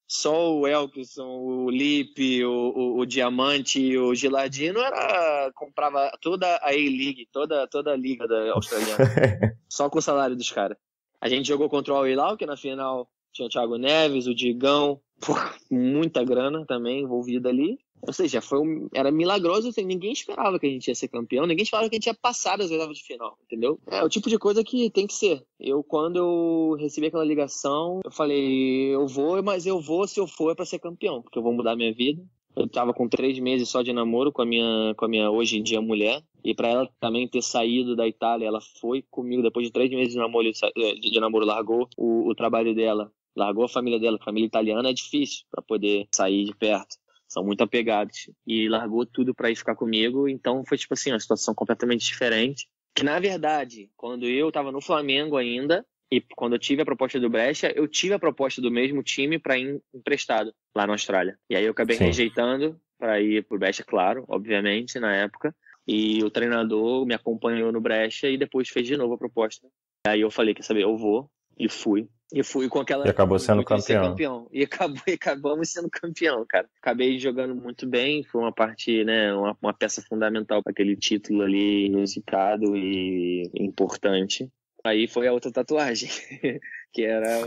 só o Elkson, o Lipe, o Diamante e o Gilardino comprava toda a A-League, toda a liga da australiana, só com o salário dos caras. A gente jogou contra o Al Hilal, que na final tinha o Thiago Neves, o Digão, pô, muita grana também envolvida ali. Ou seja, era milagroso, assim, ninguém esperava que a gente ia ser campeão, ninguém esperava que a gente ia passar das oitavas de final, entendeu? É o tipo de coisa que tem que ser. Quando eu recebi aquela ligação, eu falei, eu vou, mas eu vou se eu for é pra ser campeão, porque eu vou mudar minha vida. Eu tava com 3 meses só de namoro com a minha hoje em dia mulher, e pra ela também ter saído da Itália, ela foi comigo depois de 3 meses de namoro, largou o trabalho dela, largou a família dela, a família italiana é difícil pra poder sair de perto. São muito apegados. E largou tudo pra ir ficar comigo. Então foi tipo assim, uma situação completamente diferente. Que na verdade, quando eu tava no Flamengo ainda, e quando eu tive a proposta do Brecha, eu tive a proposta do mesmo time pra ir emprestado lá na Austrália. E aí eu acabei rejeitando pra ir pro Brecha, claro, obviamente, na época. E o treinador me acompanhou no Brecha e depois fez de novo a proposta. Aí eu falei, quer saber, eu vou. E fui. E fui com aquela... E acabou sendo campeão. E acabamos sendo campeão, cara. Acabei jogando muito bem. Foi uma parte, né? Uma peça fundamental para aquele título ali, inusitado e importante. Aí foi a outra tatuagem, que era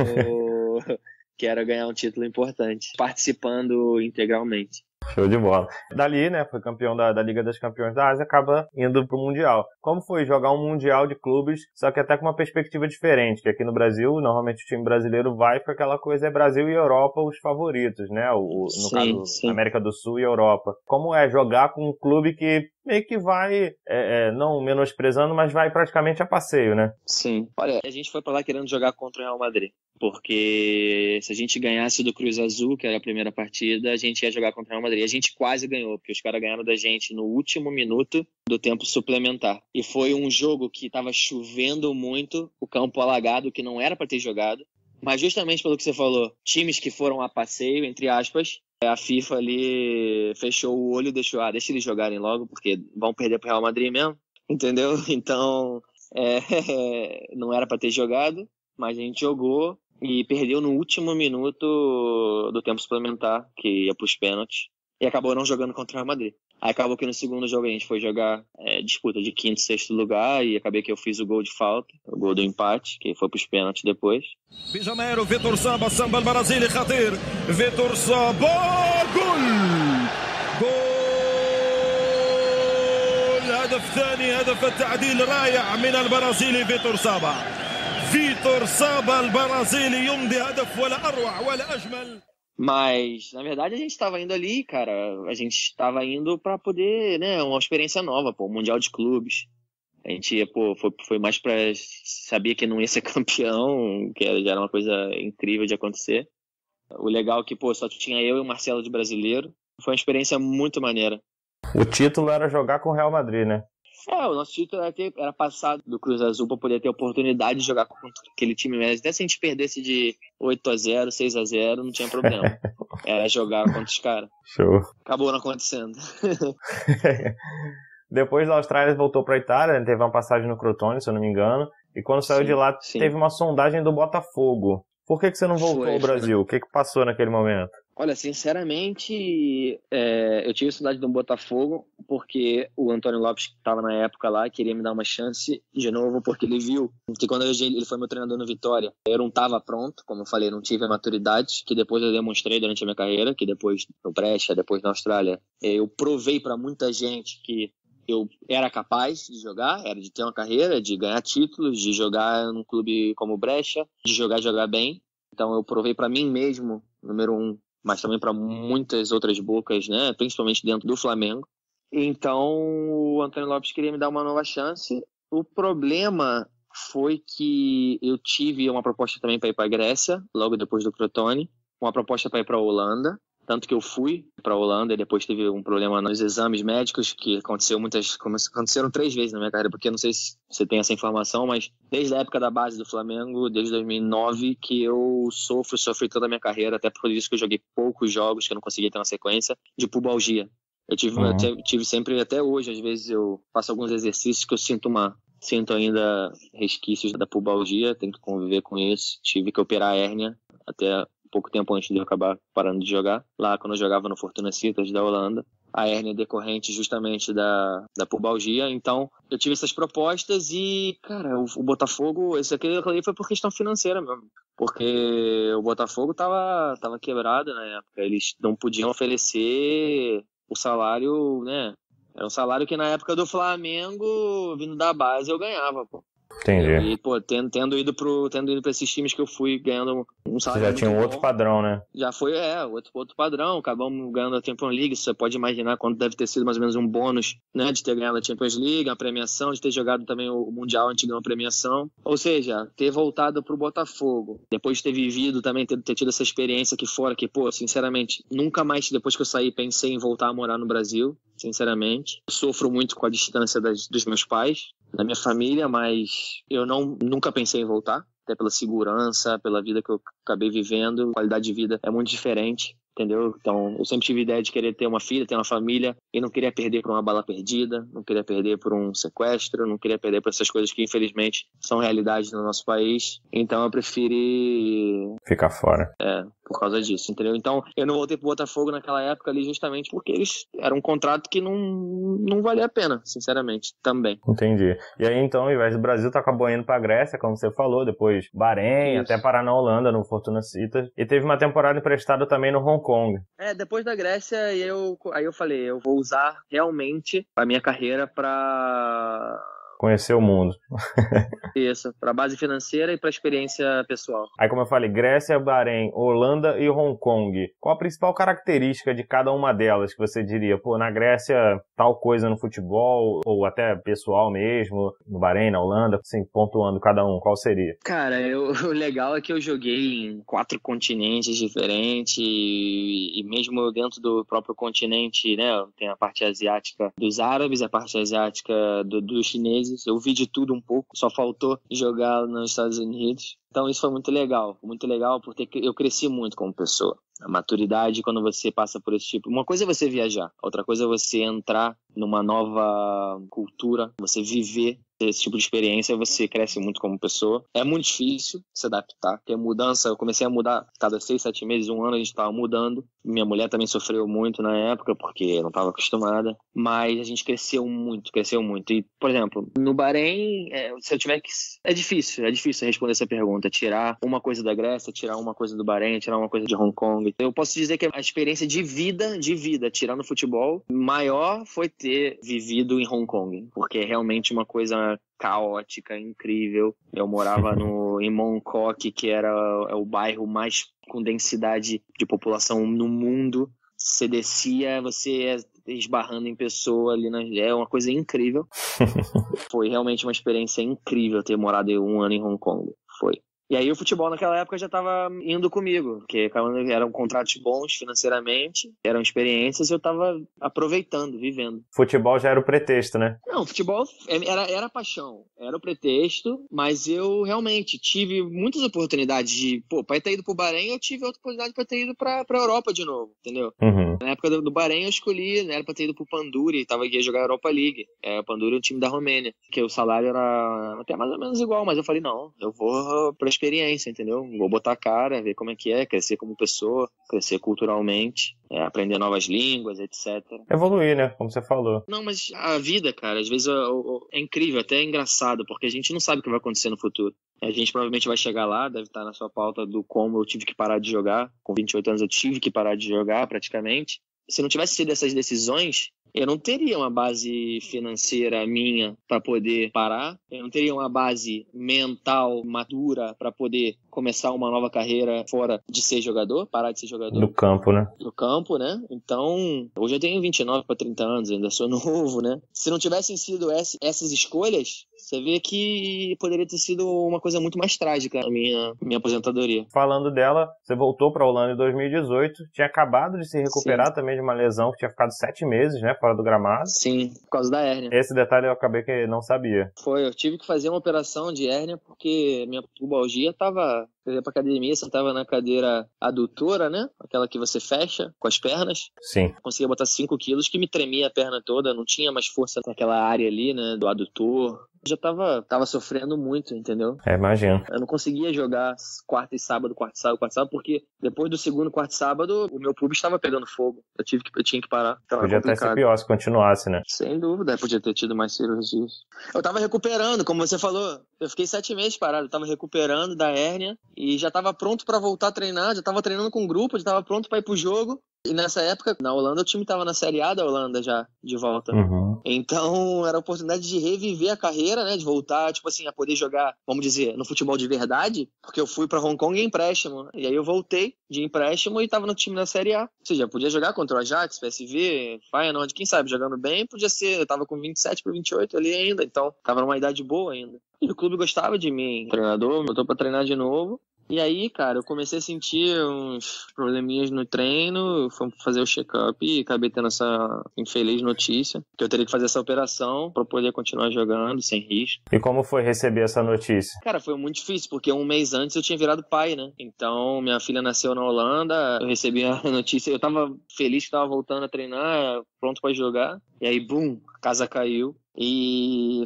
ganhar um título importante, participando integralmente. Show de bola. Dali, né, foi campeão da Liga das Campeões da Ásia, acaba indo pro Mundial. Como foi jogar um Mundial de clubes, só que até com uma perspectiva diferente, que aqui no Brasil, normalmente o time brasileiro vai com aquela coisa, é Brasil e Europa os favoritos, né, no caso, América do Sul e Europa. Como é jogar com um clube que meio que vai, não menosprezando, mas vai praticamente a passeio, né? Sim. Olha, a gente foi pra lá querendo jogar contra o Real Madrid, porque se a gente ganhasse do Cruz Azul, que era a primeira partida, a gente ia jogar contra o Real Madrid. A gente quase ganhou, porque os caras ganharam da gente no último minuto do tempo suplementar. E foi um jogo que tava chovendo muito, o campo alagado, que não era pra ter jogado. Mas justamente pelo que você falou, times que foram a passeio, entre aspas, a FIFA ali fechou o olho e deixa eles jogarem logo, porque vão perder pro Real Madrid mesmo, entendeu? Então, não era pra ter jogado, mas a gente jogou e perdeu no último minuto do tempo suplementar, que ia pros pênaltis, e acabou não jogando contra o Real Madrid. Aí acabou que no segundo jogo a gente foi jogar disputa de 5º e 6º lugar, e acabei que eu fiz o gol de falta, o gol do empate, que foi pros pênaltis depois. بجماهير فيتور صابا السامبا البرازيلي خطير فيتور صابا جول هدف ثاني هدف التعديل رائع من البرازيلي فيتور صابا البرازيلي يمضي هدف ولا أروع ولا أجمل. Mas, na verdade, a gente estava indo ali, cara, a gente estava indo para poder, né, uma experiência nova, pô, Mundial de Clubes. A gente, foi mais pra saber que não ia ser campeão, que já era uma coisa incrível de acontecer. O legal é que, só tinha eu e o Marcelo de brasileiro. Foi uma experiência muito maneira. O título era jogar com o Real Madrid, né? O nosso título era passar do Cruz Azul para poder ter a oportunidade de jogar contra aquele time mesmo. Até se a gente perdesse de 8-0, 6-0, não tinha problema. Era jogar contra os caras. Show. Acabou não acontecendo. Depois da Austrália voltou para a Itália, teve uma passagem no Crotone, se eu não me engano, e quando saiu de lá teve uma sondagem do Botafogo. Por que você não voltou ao Brasil? O que passou naquele momento? Olha, sinceramente, eu tive saudade do Botafogo porque o Antônio Lopes, que estava na época lá, queria me dar uma chance de novo, porque ele viu que quando ele foi meu treinador no Vitória, eu não estava pronto, como eu falei, não tive a maturidade, que depois eu demonstrei durante a minha carreira, que depois no Brescia, depois na Austrália, eu provei para muita gente que eu era capaz de jogar, era de ter uma carreira, de ganhar títulos, de jogar num clube como o Brescia, de jogar bem. Então eu provei para mim mesmo, número 1, mas também para muitas outras bocas, né? Principalmente dentro do Flamengo. Então o Antônio Lopes queria me dar uma nova chance. O problema foi que eu tive uma proposta também para ir para a Grécia, logo depois do Crotone, uma proposta para ir para a Holanda. Tanto que eu fui para a Holanda e depois teve um problema nos exames médicos, que aconteceram 3 vezes na minha carreira, porque eu não sei se você tem essa informação, mas desde a época da base do Flamengo, desde 2009, que eu sofri toda a minha carreira, até por isso que eu joguei poucos jogos, que eu não conseguia ter uma sequência, de pubalgia. Eu tive sempre, até hoje, às vezes eu faço alguns exercícios que eu sinto ainda resquícios da pubalgia, tenho que conviver com isso. Tive que operar a hérnia até pouco tempo antes de eu acabar parando de jogar. Lá, quando eu jogava no Fortuna Sittard da Holanda, a hérnia decorrente justamente da pubalgia. Então, eu tive essas propostas e, cara, o Botafogo, aquele foi por questão financeira mesmo. Porque o Botafogo tava quebrado na época. Eles não podiam oferecer o salário, né? Era um salário que na época do Flamengo, vindo da base, eu ganhava, pô. Entendi. E, pô, tendo ido pra esses times que eu fui ganhando um salário. Você já tinha um outro padrão, né? Já foi, outro padrão. Acabamos ganhando a Champions League. Você pode imaginar quanto deve ter sido mais ou menos um bônus, né? De ter ganhado a Champions League, a premiação, de ter jogado também o Mundial, a gente ganhou a premiação. Ou seja, ter voltado pro Botafogo, depois de ter vivido também, ter tido essa experiência aqui fora, que, pô, sinceramente, nunca mais, depois que eu saí, pensei em voltar a morar no Brasil, sinceramente. Eu sofro muito com a distância dos meus pais, da minha família, mas eu nunca pensei em voltar, até pela segurança, pela vida que eu acabei vivendo. A qualidade de vida é muito diferente, entendeu? Então, eu sempre tive a ideia de querer ter uma filha, ter uma família, e não queria perder por uma bala perdida, não queria perder por um sequestro, não queria perder por essas coisas que, infelizmente, são realidade no nosso país. Então, eu preferi ficar fora. Por causa disso, entendeu? Então, eu não voltei pro Botafogo naquela época ali justamente porque eles eram um contrato que não valia a pena, sinceramente, também. Entendi. E aí, então, ao invés do Brasil, tu acabou indo pra Grécia, como você falou, depois Bahrein, até parar na Holanda, no Fortuna Sittard, e teve uma temporada emprestada também no Hong Kong. Depois da Grécia, aí eu falei, eu vou usar realmente a minha carreira pra conhecer o mundo. Isso, para base financeira e para experiência pessoal. Aí, como eu falei, Grécia, Bahrein, Holanda e Hong Kong. Qual a principal característica de cada uma delas que você diria? Pô, na Grécia, tal coisa no futebol, ou até pessoal mesmo, no Bahrein, na Holanda, assim, pontuando cada um, qual seria? Cara, o legal é que eu joguei em 4 continentes diferentes e mesmo dentro do próprio continente, né, tem a parte asiática dos árabes, a parte asiática dos chineses. Eu vi de tudo um pouco, só faltou jogar nos Estados Unidos. Então isso foi muito legal porque eu cresci muito como pessoa. A maturidade, quando você passa por esse tipo... Uma coisa é você viajar, outra coisa é você entrar numa nova cultura, você viver esse tipo de experiência, você cresce muito como pessoa. É muito difícil se adaptar, porque a mudança, eu comecei a mudar cada 6, 7 meses, 1 ano a gente estava mudando. Minha mulher também sofreu muito na época, porque não estava acostumada, mas a gente cresceu muito. E, por exemplo, no Bahrein, se eu tiver que... É difícil responder essa pergunta, tirar uma coisa da Grécia, tirar uma coisa do Bahrein, tirar uma coisa de Hong Kong. Eu posso dizer que a experiência de vida, tirando o futebol, maior foi ter vivido em Hong Kong, porque é realmente uma coisa caótica, incrível. Eu morava em Mongkok, que era o bairro mais com densidade de população no mundo. Você descia, você esbarrando em pessoa ali, é uma coisa incrível. Foi realmente uma experiência incrível ter morado 1 ano em Hong Kong. Foi. E aí o futebol naquela época já estava indo comigo, porque eram contratos bons financeiramente, eram experiências e eu estava aproveitando, vivendo. Futebol já era o pretexto, né? Não, futebol era paixão, era o pretexto, mas eu realmente tive muitas oportunidades de... para ter ido pro Bahrein, eu tive outra oportunidade para ter ido pra Europa de novo, entendeu? Uhum. Na época do Bahrein eu escolhi, era para ter ido pro Panduri, ia jogar a Europa League. O Panduri é um time da Romênia, que o salário era até mais ou menos igual, mas eu falei, não, eu vou pra experiência, entendeu? Vou botar a cara, ver como é que é, crescer como pessoa, crescer culturalmente, aprender novas línguas, etc. Evoluir, né? Como você falou. Não, mas a vida, cara, às vezes é incrível, até é engraçado, porque a gente não sabe o que vai acontecer no futuro. A gente provavelmente vai chegar lá, deve estar na sua pauta do como eu tive que parar de jogar. Com 28 anos eu tive que parar de jogar, praticamente. Se não tivesse sido essas decisões, eu não teria uma base financeira minha para poder parar, eu não teria uma base mental madura para poder começar uma nova carreira fora de ser jogador, parar de ser jogador. Do campo, né? Do campo, né? Então, hoje eu tenho 29 para 30 anos, ainda sou novo, né? Se não tivessem sido essas escolhas, você vê que poderia ter sido uma coisa muito mais trágica a minha aposentadoria. Falando dela, você voltou para a Holanda em 2018, tinha acabado de se recuperar também de uma lesão que tinha ficado 7 meses, né, fora do gramado. Sim, por causa da hérnia. Esse detalhe eu acabei que não sabia. Eu tive que fazer uma operação de hérnia porque minha pubalgia tava... Eu ia pra academia, sentava na cadeira adutora, né? Aquela que você fecha com as pernas. Sim. Conseguia botar 5 quilos, que me tremia a perna toda, não tinha mais força naquela área ali, né? Do adutor. Eu já tava sofrendo muito, entendeu? Imagino. Eu não conseguia jogar quarta e sábado, porque depois do segundo, quarto e sábado, o meu pubis estava pegando fogo. Eu tinha que parar. Podia até ser pior se continuasse, né? Sem dúvida, podia ter tido mais cirurgias. Eu tava recuperando, como você falou. Eu fiquei 7 meses parado, eu tava recuperando da hérnia e já tava pronto pra voltar a treinar, já tava treinando com o grupo, já tava pronto pra ir pro jogo. E nessa época, na Holanda, o time tava na Série A da Holanda já, de volta. Uhum. Então, era a oportunidade de reviver a carreira, né? De voltar, tipo assim, a poder jogar, vamos dizer, no futebol de verdade. Porque eu fui pra Hong Kong em empréstimo. E aí eu voltei de empréstimo e tava no time da Série A. Ou seja, podia jogar contra o Ajax, PSV, Feyenoord, quem sabe, jogando bem, podia ser. Eu tava com 27 para 28 ali ainda, então tava numa idade boa ainda. E o clube gostava de mim. O treinador me botou pra treinar de novo. E aí, cara, eu comecei a sentir uns probleminhas no treino, fui fazer o check-up e acabei tendo essa infeliz notícia que eu teria que fazer essa operação pra poder continuar jogando sem risco. E como foi receber essa notícia? Cara, foi muito difícil, porque um mês antes eu tinha virado pai, né? Então, minha filha nasceu na Holanda, eu recebi a notícia, eu tava feliz que tava voltando a treinar, pronto pra jogar. E aí, bum, a casa caiu e...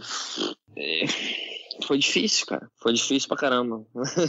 Foi difícil, cara. Foi difícil pra caramba.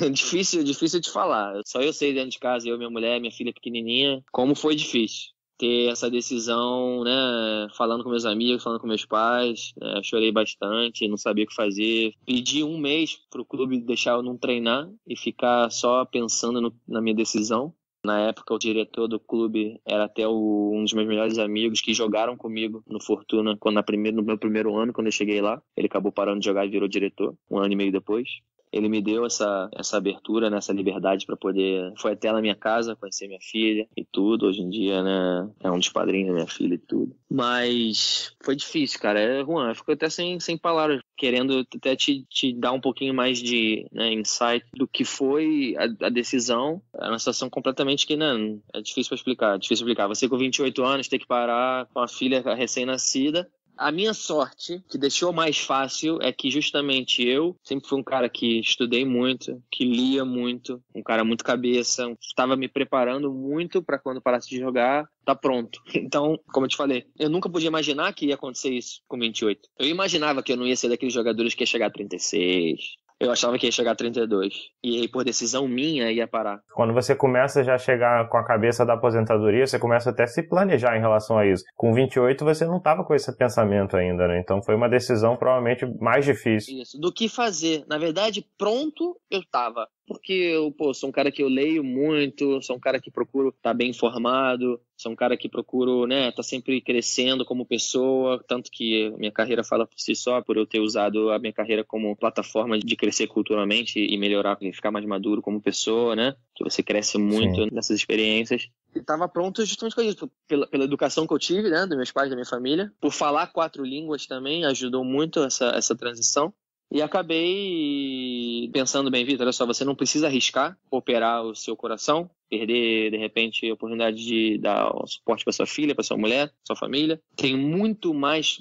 difícil de falar. Só eu sei dentro de casa, eu, minha mulher, minha filha pequenininha, como foi difícil ter essa decisão, né, falando com meus amigos, falando com meus pais, né, chorei bastante, não sabia o que fazer. Pedi um mês pro clube deixar eu não treinar e ficar só pensando na minha decisão. Na época, o diretor do clube era até um dos meus melhores amigos que jogaram comigo no Fortuna no meu primeiro ano, quando eu cheguei lá. Ele acabou parando de jogar e virou diretor, 1 ano e meio depois. Ele me deu essa abertura, né, essa liberdade para poder... Foi até na minha casa, conhecer minha filha e tudo. Hoje em dia, né, é um dos padrinhos da minha filha e tudo. Mas foi difícil, cara. Juan, eu fico até sem palavras, querendo até te dar um pouquinho mais de, né, insight do que foi a decisão. É uma situação completamente que, né, é difícil para explicar. Você com 28 anos ter que parar com a filha recém-nascida. A minha sorte, que deixou mais fácil, é que justamente eu sempre fui um cara que estudei muito, que lia muito, um cara muito cabeça, estava me preparando muito para quando parasse de jogar, tá pronto. Então, como eu te falei, eu nunca podia imaginar que ia acontecer isso com 28. Eu imaginava que eu não ia ser daqueles jogadores que ia chegar a 36. Eu achava que ia chegar a 32. E aí, por decisão minha, ia parar. Quando você começa já a chegar com a cabeça da aposentadoria, você começa até a se planejar em relação a isso. Com 28, você não estava com esse pensamento ainda, né? Então foi uma decisão provavelmente mais difícil. Isso, do que fazer. Na verdade, pronto eu tava. Porque eu, sou um cara que eu leio muito, sou um cara que procuro estar bem informado, sou um cara que procuro, né, tá sempre crescendo como pessoa, tanto que minha carreira fala por si só, por eu ter usado a minha carreira como plataforma de crescer culturalmente e melhorar, e ficar mais maduro como pessoa, né, que você cresce muito nessas experiências. E estava pronto justamente com isso, pela educação que eu tive, né, dos meus pais, da minha família, por falar 4 línguas também, ajudou muito essa transição. E acabei pensando, bem, Vitor, olha só, você não precisa arriscar operar o seu coração, perder, de repente, a oportunidade de dar suporte para sua filha, para sua mulher, sua família. Tem muito mais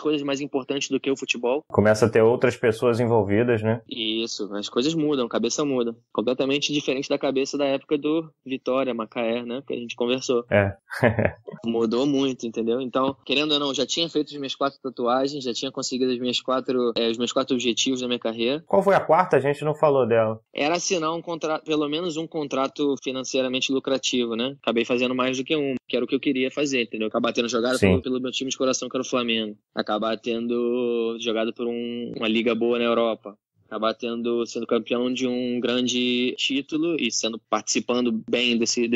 coisas mais importantes do que o futebol. Começa a ter outras pessoas envolvidas, né? Isso, as coisas mudam, a cabeça muda. Completamente diferente da cabeça da época do Vitória, Macaé, né? Que a gente conversou. Mudou muito, entendeu? Então, querendo ou não, já tinha feito as minhas 4 tatuagens, já tinha conseguido os meus 4 objetivos da minha carreira. Qual foi a quarta? A gente não falou dela. Era assinar um contrato, pelo menos um contrato financeiramente lucrativo, né? Acabei fazendo mais do que um, que era o que eu queria fazer, entendeu? Acabar tendo jogado pelo meu time de coração, que era o Flamengo. Acabar tendo jogado por uma liga boa na Europa. Acabar sendo campeão de um grande título e participando bem desse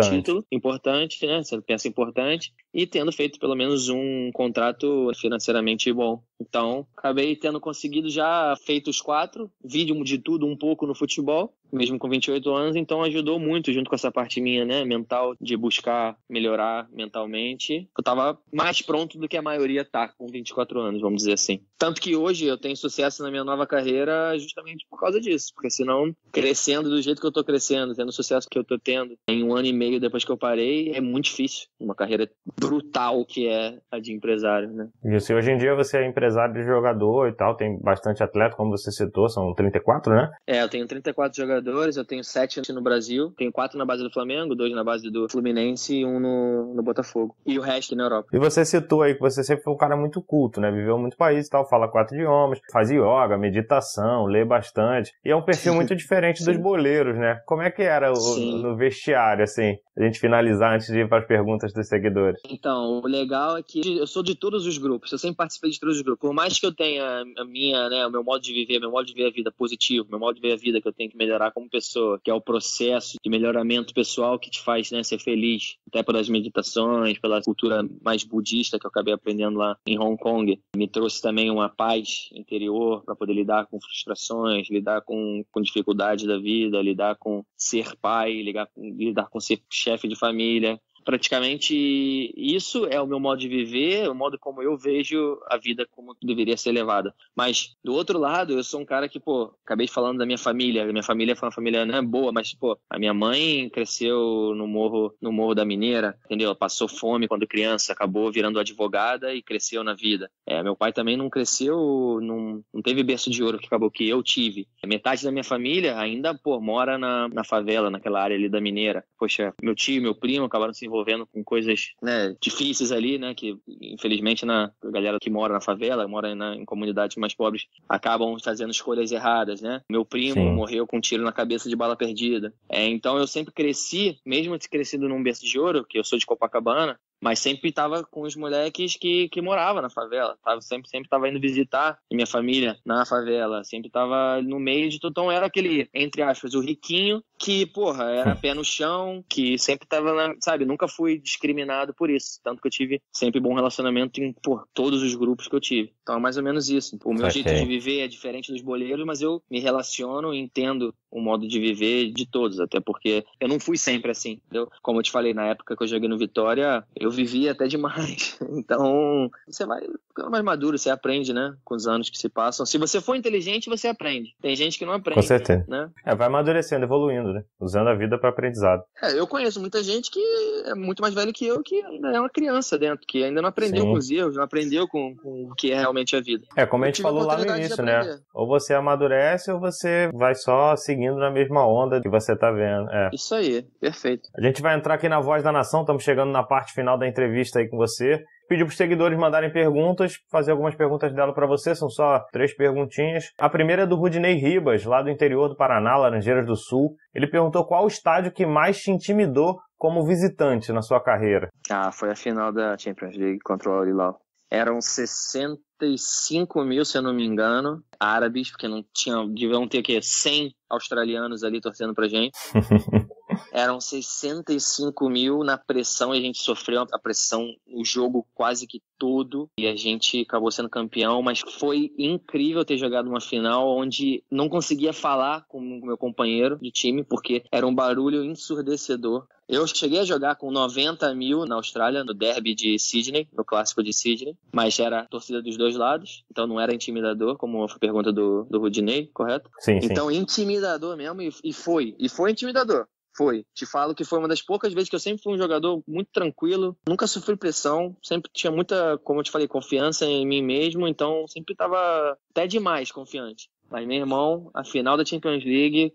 título. Importante, né? Sendo peça importante. E tendo feito pelo menos um contrato financeiramente bom. Então, acabei tendo conseguido já feito os 4, vídeo de tudo um pouco no futebol, mesmo com 28 anos, então ajudou muito junto com essa parte minha, né, mental, de buscar melhorar mentalmente. Eu tava mais pronto do que a maioria tá com 24 anos, vamos dizer assim. Tanto que hoje eu tenho sucesso na minha nova carreira justamente por causa disso, porque senão, crescendo do jeito que eu tô crescendo, tendo o sucesso que eu tô tendo em 1 ano e meio depois que eu parei, é muito difícil. Uma carreira brutal que é a de empresário, né? Isso, e hoje em dia você é empresário de jogador e tal, tem bastante atleta, como você citou, são 34, né? Eu tenho 34 jogadores, eu tenho 7 no Brasil, tenho 4 na base do Flamengo, 2 na base do Fluminense e 1 no Botafogo. E o resto na Europa. E você citou aí que você sempre foi um cara muito culto, né? Viveu em muitos países e tal, fala 4 idiomas, faz yoga, meditação, lê bastante. E é um perfil muito diferente dos boleiros, né? Como é que era no vestiário, assim? A gente finalizar antes de ir para as perguntas dos seguidores. Então, o legal é que eu sou de todos os grupos, eu sempre participei de todos os grupos. Por mais que eu tenha o meu modo de viver, meu modo de ver a vida positivo, meu modo de ver a vida que eu tenho que melhorar como pessoa, que é o processo de melhoramento pessoal que te faz, né, ser feliz, até pelas meditações, pela cultura mais budista que eu acabei aprendendo lá em Hong Kong. Me trouxe também uma paz interior para poder lidar com frustrações, lidar com dificuldades da vida, lidar com ser pai, lidar com ser chefe de família. Praticamente isso é o meu modo de viver, o modo como eu vejo a vida como deveria ser levada. Mas, do outro lado, eu sou um cara que, acabei falando da minha família. A minha família foi uma família, né, boa, mas, a minha mãe cresceu no Morro da Mineira, entendeu? Ela passou fome quando criança, acabou virando advogada e cresceu na vida. Meu pai também não cresceu, não teve berço de ouro que acabou que eu tive. Metade da minha família ainda, mora na favela, naquela área ali da Mineira. Poxa, meu tio e meu primo acabaram se envolvendo com coisas, né, difíceis ali, né, que infelizmente a galera que mora na favela, mora em comunidades mais pobres, acabam fazendo escolhas erradas, né? Meu primo morreu com um tiro na cabeça de bala perdida. Então eu sempre cresci, mesmo crescido num berço de ouro, que eu sou de Copacabana, mas sempre estava com os moleques que moravam na favela. Sempre estava indo visitar minha família na favela. Sempre estava no meio de tudo. Então era aquele, entre aspas, o riquinho que, era pé no chão, que sempre estava, nunca fui discriminado por isso. Tanto que eu tive sempre bom relacionamento em, todos os grupos que eu tive. Então é mais ou menos isso. O meu jeito de viver é diferente dos boleiros, mas eu me relaciono e entendo o modo de viver de todos. Até porque eu não fui sempre assim, entendeu? Como eu te falei, na época que eu joguei no Vitória, eu vivia até demais. Então, você vai ficando mais maduro, você aprende, né? Com os anos que se passam. Se você for inteligente, você aprende. Tem gente que não aprende. Com certeza. Né? Vai amadurecendo, evoluindo, né? Usando a vida para aprendizado. Eu conheço muita gente que é muito mais velho que eu, que ainda é uma criança dentro, que ainda não aprendeu com os erros, não aprendeu com o que é realmente a vida. Como a gente falou lá no início, né? Ou você amadurece ou você vai só seguindo na mesma onda que você tá vendo. Isso aí, perfeito. A gente vai entrar aqui na Voz da Nação, estamos chegando na parte final da entrevista aí com você. Pedir para os seguidores mandarem perguntas, fazer algumas perguntas dela para você, são só 3 perguntinhas. A primeira é do Rudinei Ribas, lá do interior do Paraná, Laranjeiras do Sul. Ele perguntou qual o estádio que mais te intimidou como visitante na sua carreira. Foi a final da Champions League contra o Al Hilal. Eram 65 mil, se eu não me engano, árabes, porque deviam ter 100 australianos ali torcendo pra gente. Eram 65 mil na pressão e a gente sofreu a pressão, o jogo quase que todo, e a gente acabou sendo campeão, mas foi incrível ter jogado uma final onde não conseguia falar com o meu companheiro de time, porque era um barulho ensurdecedor. Eu cheguei a jogar com 90 mil na Austrália, no derby de Sydney, no clássico de Sydney, mas era a torcida dos dois lados, então não era intimidador, como foi a pergunta do Rudinei, correto? Sim. Então intimidador mesmo, e foi intimidador. Te falo que foi uma das poucas vezes que eu sempre fui um jogador muito tranquilo, nunca sofri pressão, sempre tinha muita, como eu te falei, confiança em mim mesmo, então sempre estava até demais confiante. Mas, meu irmão, a final da Champions League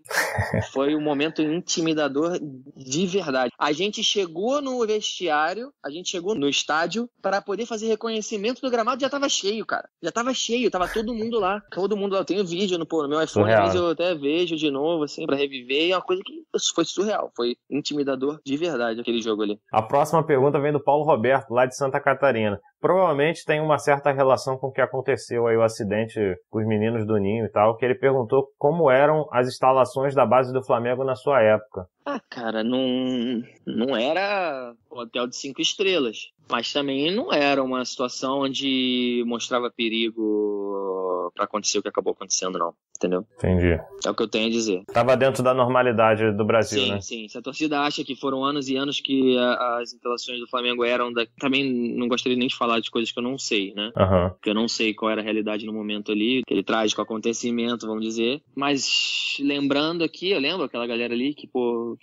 foi um momento intimidador de verdade. A gente chegou no vestiário, a gente chegou no estádio para poder fazer reconhecimento do gramado, já tava cheio, cara. Já tava cheio, tava todo mundo lá. Todo mundo lá. Eu tenho vídeo no meu iPhone, às vezes eu até vejo de novo, assim, para reviver. É uma coisa que foi surreal. Foi intimidador de verdade aquele jogo ali. A próxima pergunta vem do Paulo Roberto, lá de Santa Catarina. Provavelmente tem uma certa relação com o que aconteceu aí, o acidente com os meninos do Ninho e tal, que ele perguntou como eram as instalações da base do Flamengo na sua época. Cara, não era hotel de 5 estrelas, mas também não era uma situação onde mostrava perigo para acontecer o que acabou acontecendo, não. Entendeu? Entendi. É o que eu tenho a dizer. Tava dentro da normalidade do Brasil, sim, né? Sim, se a torcida acha que foram anos e anos que as instalações do Flamengo eram... Também não gostaria nem de falar de coisas que eu não sei, né? Porque eu não sei qual era a realidade no momento ali, aquele trágico acontecimento, vamos dizer. Mas lembrando aqui, eu lembro aquela galera ali que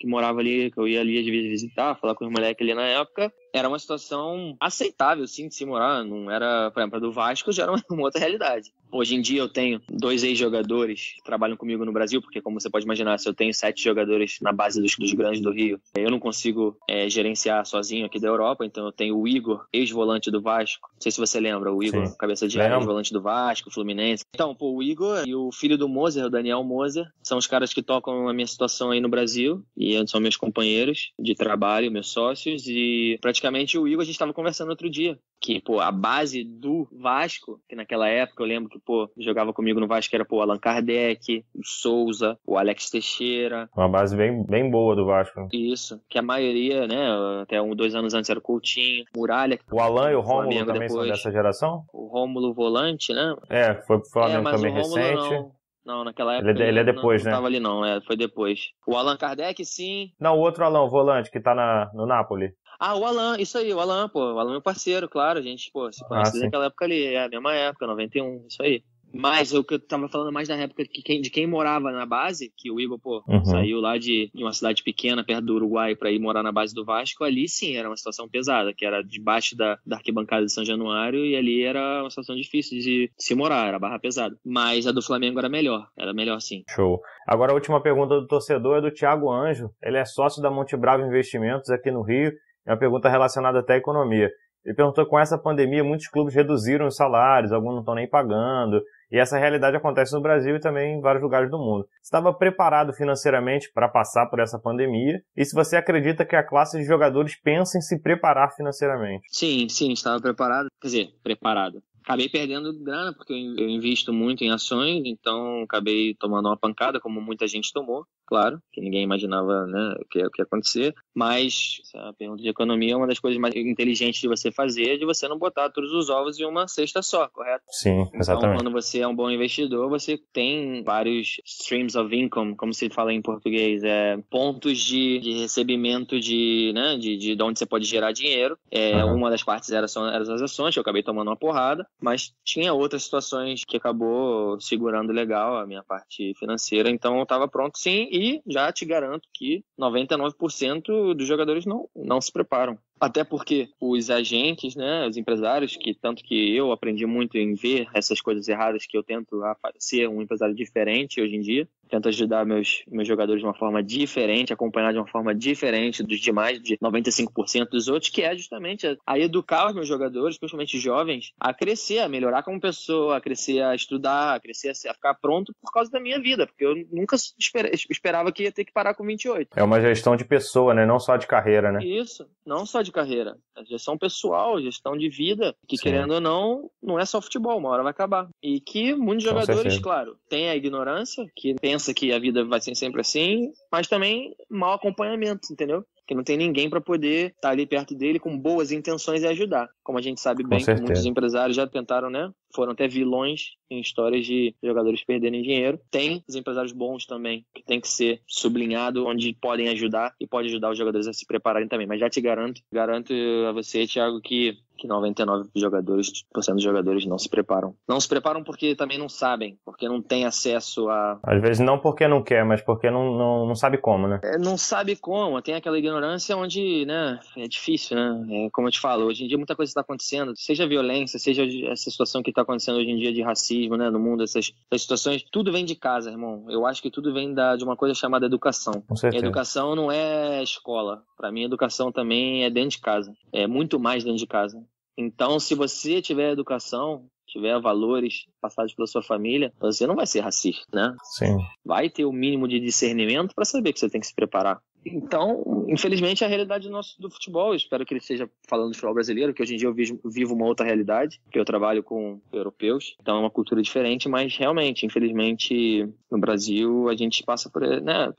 morava ali, que eu ia ali às vezes visitar, falar com os moleques ali na época. Era uma situação aceitável, sim, de se morar. Não era, por exemplo, a do Vasco já era uma outra realidade. Hoje em dia eu tenho 2 ex-jogadores que trabalham comigo no Brasil, porque como você pode imaginar, se eu tenho 7 jogadores na base dos grandes do Rio, eu não consigo gerenciar sozinho aqui da Europa, então eu tenho o Igor, ex-volante do Vasco. Não sei se você lembra, o Igor, sim, cabeça de área, ex-volante do Vasco, Fluminense. Então, o Igor e o filho do Moser, o Daniel Moser, são os caras que tocam a minha situação aí no Brasil, e são meus companheiros de trabalho, meus sócios, e praticamente o Igor, a gente estava conversando outro dia, que, a base do Vasco, que naquela época eu lembro que, jogava comigo no Vasco, era, Allan Kardec, o Souza, o Alex Teixeira. Uma base bem boa do Vasco. Isso, que a maioria, né, até 2 anos antes era o Coutinho, Muralha. O Alan e o Rômulo também são dessa geração? O Rômulo volante, né? Foi pro Flamengo também recente. Não, naquela época ele é depois, não né? Não tava ali não, foi depois. O Allan Kardec, sim. Não, o outro Alan, o volante, que tá no Napoli. O Alan, isso aí, o Alan, o Alan é meu parceiro, claro, a gente, se conhece naquela época ali, a mesma época, 91, isso aí. Mas o que eu tava falando mais da época de quem morava na base, que o Igor, saiu lá de uma cidade pequena, perto do Uruguai, pra ir morar na base do Vasco, ali sim era uma situação pesada, que era debaixo da arquibancada de São Januário, e ali era uma situação difícil de se morar, era barra pesada. Mas a do Flamengo era melhor sim. Show. Agora a última pergunta do torcedor é do Thiago Anjo, ele é sócio da Monte Bravo Investimentos aqui no Rio, é uma pergunta relacionada até à economia. Ele perguntou, com essa pandemia, muitos clubes reduziram os salários, alguns não estão nem pagando, e essa realidade acontece no Brasil e também em vários lugares do mundo. Você estava preparado financeiramente para passar por essa pandemia? E se você acredita que a classe de jogadores pensa em se preparar financeiramente? Sim, estava preparado. Quer dizer, preparado. Acabei perdendo grana, porque eu invisto muito em ações, então acabei tomando uma pancada, como muita gente tomou, claro, que ninguém imaginava, né, o que ia acontecer. Mas a pergunta de economia é uma das coisas mais inteligentes de você fazer, de você não botar todos os ovos em uma cesta só, correto? Sim, exatamente. Então, quando você é um bom investidor, você tem vários streams of income, como se fala em português, pontos de recebimento de onde você pode gerar dinheiro. Uma das partes eram as ações, que eu acabei tomando uma porrada, mas tinha outras situações que acabou segurando legal a minha parte financeira, então eu estava pronto sim, e já te garanto que 99% dos jogadores não se preparam. Até porque os agentes, né, os empresários, que tanto que eu aprendi muito em ver essas coisas erradas, que eu tento ser um empresário diferente hoje em dia, tento ajudar meus jogadores de uma forma diferente, acompanhar de uma forma diferente dos demais, de 95% dos outros, que é justamente a educar os meus jogadores, principalmente jovens, a crescer, a melhorar como pessoa, a crescer, a estudar, a crescer, a ficar pronto por causa da minha vida, porque eu nunca esperava que ia ter que parar com 28. É uma gestão de pessoa, né? Não só de carreira, né? Isso, não só de carreira. A gestão pessoal, gestão de vida, que, sim, querendo ou não é só futebol, uma hora vai acabar. E que muitos jogadores, claro, têm a ignorância, que pensa que a vida vai ser sempre assim, mas também mau acompanhamento, entendeu? Que não tem ninguém para poder estar ali perto dele com boas intenções e ajudar. Como a gente sabe bem, que muitos empresários já tentaram, né? Foram até vilões em histórias de jogadores perderem dinheiro. Tem os empresários bons também, que tem que ser sublinhado, onde podem ajudar e pode ajudar os jogadores a se prepararem também. Mas já te garanto a você, Thiago, que que 99% dos jogadores não se preparam. Não se preparam porque também não sabem, porque não têm acesso a... Às vezes não porque não quer, mas porque não sabe como, né? Não sabe como, tem aquela ignorância onde, né, é difícil, né? Como eu te falo, hoje em dia muita coisa está acontecendo, seja violência, seja essa situação que está acontecendo hoje em dia de racismo, né, no mundo, essas situações, tudo vem de casa, irmão. Eu acho que tudo vem de uma coisa chamada educação. Com certeza. E educação não é escola. Para mim, educação também é dentro de casa. É muito mais dentro de casa. Então, se você tiver educação, tiver valores passados pela sua família, você não vai ser racista, né? Sim. Vai ter o mínimo de discernimento para saber que você tem que se preparar. Então, infelizmente, é a realidade do futebol. Eu espero que ele esteja falando do futebol brasileiro, que hoje em dia eu vivo uma outra realidade, que eu trabalho com europeus, então é uma cultura diferente, mas realmente, infelizmente, no Brasil, a gente passa por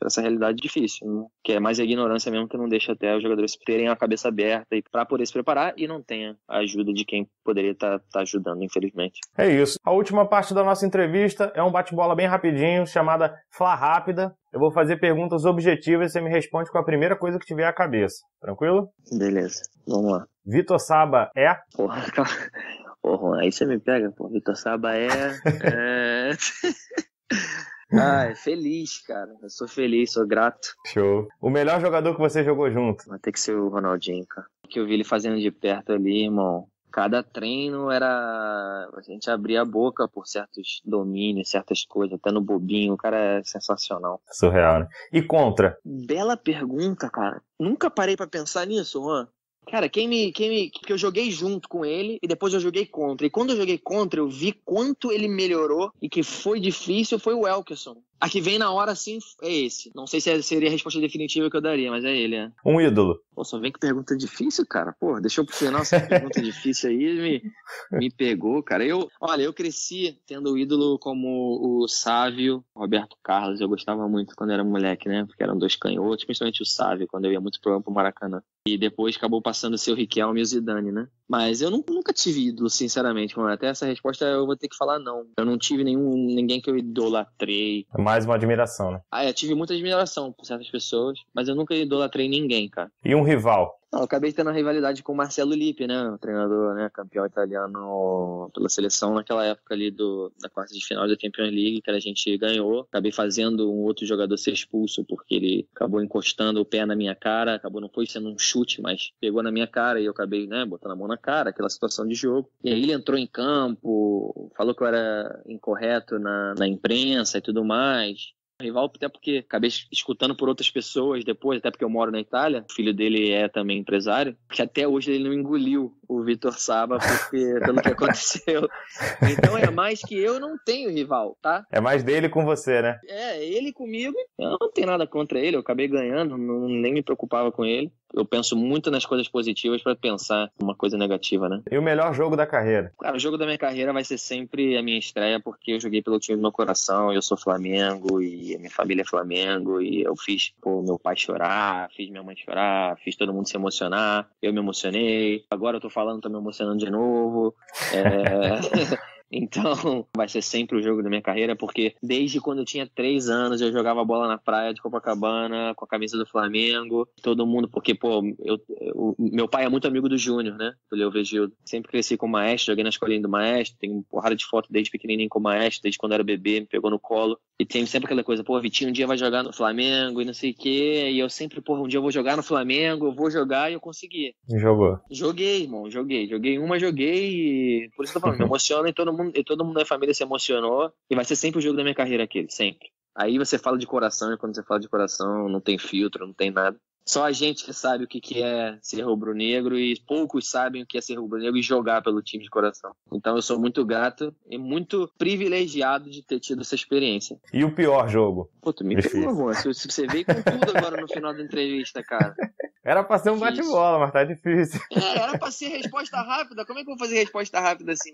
essa realidade difícil, né? Que é mais a ignorância mesmo, que não deixa até os jogadores terem a cabeça aberta para poder se preparar e não tenha a ajuda de quem poderia estar ajudando, infelizmente. É isso. A última parte da nossa entrevista é um bate-bola bem rapidinho, chamada Fla Rápida. Eu vou fazer perguntas objetivas e você me responde com a primeira coisa que tiver à cabeça. Tranquilo? Beleza, vamos lá. Vitor Saba é? Porra, aí você me pega, pô. Vitor Saba é feliz, cara. Eu sou feliz, sou grato. Show. O melhor jogador que você jogou junto? Vai ter que ser o Ronaldinho, cara. O que eu vi ele fazendo de perto ali, irmão. Cada treino a gente abria a boca por certos domínios, certas coisas, até no bobinho, o cara é sensacional. Surreal, né? E contra? Bela pergunta, cara. Nunca parei pra pensar nisso, Juan. Cara, porque eu joguei junto com ele e depois eu joguei contra. E quando eu joguei contra, eu vi quanto ele melhorou e que foi difícil, foi o Elkeson. A que vem na hora, sim, é esse. Não sei se seria a resposta definitiva que eu daria, mas é ele, é. Um ídolo. Pô, só vem que pergunta difícil, cara. Pô, deixa eu pro final essa pergunta difícil aí, me pegou, cara. Eu cresci tendo o ídolo como o Sávio, Roberto Carlos. Eu gostava muito quando era moleque, né? Porque eram dois canhotos, principalmente o Sávio, quando eu ia muito pro Maracanã. E depois acabou passando o seu Riquelme e o Zidane, né? Mas eu nunca tive ídolo, sinceramente, mano. Até essa resposta eu vou ter que falar não. Eu não tive ninguém que eu idolatrei. É mais uma admiração, né? Eu tive muita admiração por certas pessoas, mas eu nunca idolatrei ninguém, cara. E um rival? Eu acabei tendo uma rivalidade com o Marcelo Lippi, né? O treinador, né? Campeão italiano pela seleção naquela época ali da quarta de final da Champions League, que a gente ganhou. Acabei fazendo um outro jogador ser expulso porque ele acabou encostando o pé na minha cara. Acabou, não foi sendo um chute, mas pegou na minha cara e eu acabei, né? Botando a mão na cara, aquela situação de jogo. E aí ele entrou em campo, falou que eu era incorreto na imprensa e tudo mais. Rival até porque acabei escutando por outras pessoas depois, até porque eu moro na Itália, o filho dele é também empresário, que até hoje ele não engoliu o Vitor Saba pelo que aconteceu. Então é mais que eu não tenho rival, tá? É mais dele com você, né? Ele comigo, eu não tenho nada contra ele, eu acabei ganhando, nem me preocupava com ele. Eu penso muito nas coisas positivas para pensar uma coisa negativa, né? E o melhor jogo da carreira? Cara, o jogo da minha carreira vai ser sempre a minha estreia, porque eu joguei pelo time do meu coração, eu sou Flamengo e a minha família é Flamengo e eu fiz meu pai chorar, fiz minha mãe chorar, fiz todo mundo se emocionar, eu me emocionei, agora eu tô falando, tô me emocionando de novo. Então, vai ser sempre o jogo da minha carreira, porque desde quando eu tinha 3 anos eu jogava bola na praia de Copacabana com a camisa do Flamengo, todo mundo, porque, meu pai é muito amigo do Júnior, né, do Leo Vegildo. Sempre cresci com o Maestro, joguei na escolinha do Maestro, tenho uma porrada de foto desde pequenininho com o Maestro, desde quando eu era bebê, me pegou no colo. E tem sempre aquela coisa, Vitinho um dia vai jogar no Flamengo e não sei o quê, e eu sempre, um dia eu vou jogar no Flamengo, eu vou jogar, e eu consegui. Jogou? Joguei, irmão, joguei e por isso que eu tô falando, me emociona e todo mundo da família se emocionou, e vai ser sempre o jogo da minha carreira aquele, sempre. Aí você fala de coração, e quando você fala de coração não tem filtro, não tem nada. Só a gente que sabe o que é ser rubro-negro e poucos sabem o que é ser rubro-negro e jogar pelo time de coração. Então eu sou muito grato e muito privilegiado de ter tido essa experiência. E o pior jogo? Tu me pegou, amor. Se você veio com tudo agora no final da entrevista, cara. Era pra ser um bate-bola, mas tá difícil. Era pra ser resposta rápida. Como é que eu vou fazer resposta rápida assim?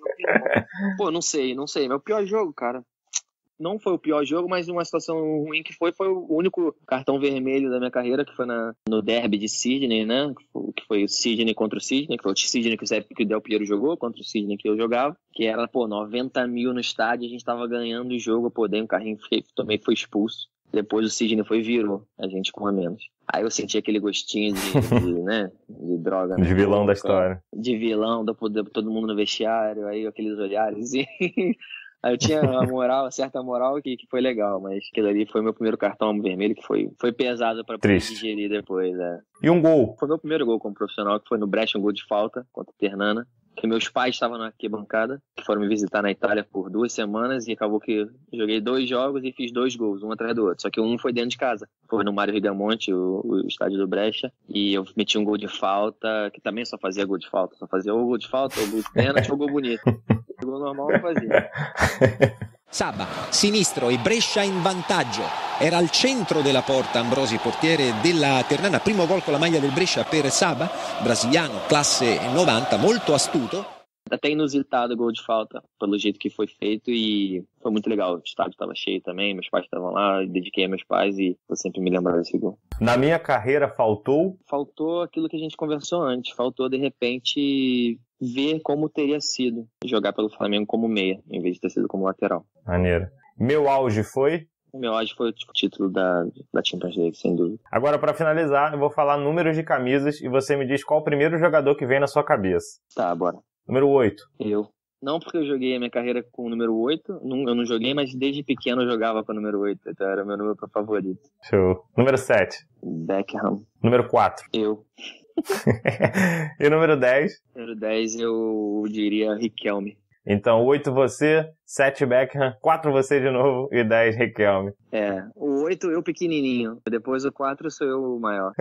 Não sei. Meu pior jogo, cara. Não foi o pior jogo, mas uma situação ruim que foi o único cartão vermelho da minha carreira, que foi no derby de Sydney, né? Que foi o Sydney contra o Sydney, que foi o Sydney que o Del Piero jogou contra o Sydney que eu jogava, que era, 90 mil no estádio, a gente tava ganhando o jogo, dei um carrinho feio, também foi expulso. Depois o Sydney virou a gente com a menos. Aí eu senti aquele gostinho de droga. De vilão da história. De vilão, todo mundo no vestiário, aí aqueles olhares. Aí eu tinha uma certa moral que foi legal, mas aquilo ali foi meu primeiro cartão vermelho, que foi pesado pra poder digerir depois. E um gol? Foi meu primeiro gol como profissional, que foi no Brescia, um gol de falta contra o Ternana. Que meus pais estavam na arquibancada, que foram me visitar na Itália por 2 semanas, e acabou que eu joguei 2 jogos e fiz 2 gols, um atrás do outro. Só que um foi dentro de casa. Foi no Mário Rigamonte, o estádio do Brescia, e eu meti um gol de falta, que também só fazia gol de falta. Só fazia ou gol de falta, ou gol de pênalti, ou gol bonito. O gol normal eu fazia. Saba, sinistro e Brescia in vantaggio. Era al centro della porta Ambrosi, portiere della Ternana. Primo gol con la maglia del Brescia per Saba, brasiliano, classe 90, molto astuto. Até inusitado o gol de falta, pelo jeito que foi feito, e foi muito legal. O estádio estava cheio também, meus pais estavam lá, dediquei a meus pais e eu sempre me lembro desse gol. Na minha carreira faltou? Faltou aquilo que a gente conversou antes, faltou de repente ver como teria sido jogar pelo Flamengo como meia, em vez de ter sido como lateral. Maneiro. Meu auge foi? O meu auge foi o título da Champions League, sem dúvida. Agora, para finalizar, eu vou falar números de camisas e você me diz qual o primeiro jogador que vem na sua cabeça. Tá, bora. Número 8. Eu. Não porque eu joguei a minha carreira com o número 8, eu não joguei, mas desde pequeno eu jogava com o número 8, então era o meu número favorito. Show. Número 7. Beckham. Número 4. Eu. E número 10? Número 10 eu diria Riquelme. Então 8 você, 7 Beckham, 4 você de novo e 10 Riquelme. O 8 eu pequenininho, depois o 4 sou eu o maior.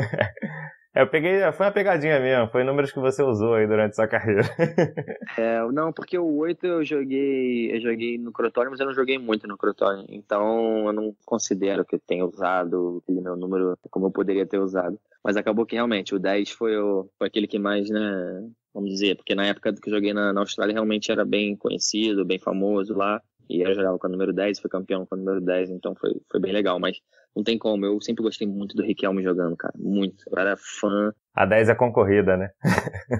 Foi uma pegadinha mesmo, foi números que você usou aí durante sua carreira. Não, porque o 8 eu joguei no Crotone, mas eu não joguei muito no Crotone, então eu não considero que eu tenha usado aquele meu número como eu poderia ter usado. Mas acabou que realmente o 10 foi aquele que mais, né, vamos dizer, porque na época que eu joguei na Austrália realmente era bem conhecido, bem famoso lá, e eu jogava com o número 10, fui campeão com o número 10, então foi bem legal, mas não tem como, eu sempre gostei muito do Riquelme jogando, cara, muito, eu era fã. A 10 é concorrida, né?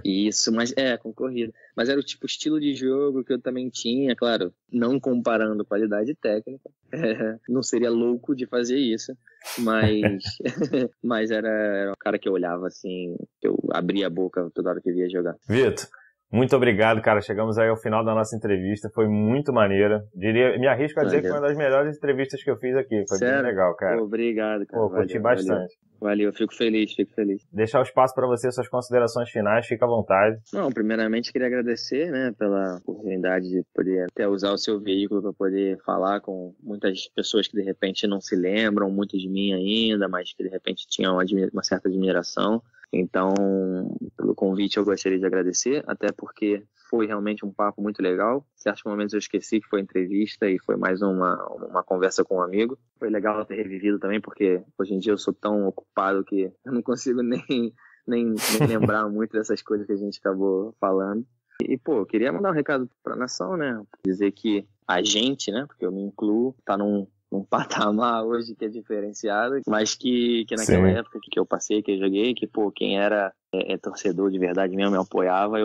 Isso, mas concorrida. Mas era o estilo de jogo que eu também tinha, claro, não comparando qualidade técnica, não seria louco de fazer isso, mas era o cara que eu olhava assim, eu abria a boca toda hora que via jogar. Vitor, muito obrigado, cara. Chegamos aí ao final da nossa entrevista. Foi muito maneira. Me arrisco a dizer que foi uma das melhores entrevistas que eu fiz aqui. Foi bem legal, cara. Obrigado, cara. Curti bastante. Valeu, fico feliz. Deixar o espaço para você, suas considerações finais, fica à vontade. Não, primeiramente queria agradecer, né, pela oportunidade de poder até usar o seu veículo para poder falar com muitas pessoas que de repente não se lembram muito de mim ainda, mas que de repente tinham uma certa admiração. Então, pelo convite eu gostaria de agradecer, até porque foi realmente um papo muito legal. Em certos momentos eu esqueci que foi entrevista e foi mais uma conversa com um amigo. Foi legal ter revivido também, porque hoje em dia eu sou tão ocupado que eu não consigo nem lembrar muito dessas coisas que a gente acabou falando. E, eu queria mandar um recado para a nação, né? Dizer que a gente, né, porque eu me incluo, tá num patamar hoje que é diferenciado, mas que naquela época que eu passei, que eu joguei, que quem era torcedor de verdade mesmo, me apoiava,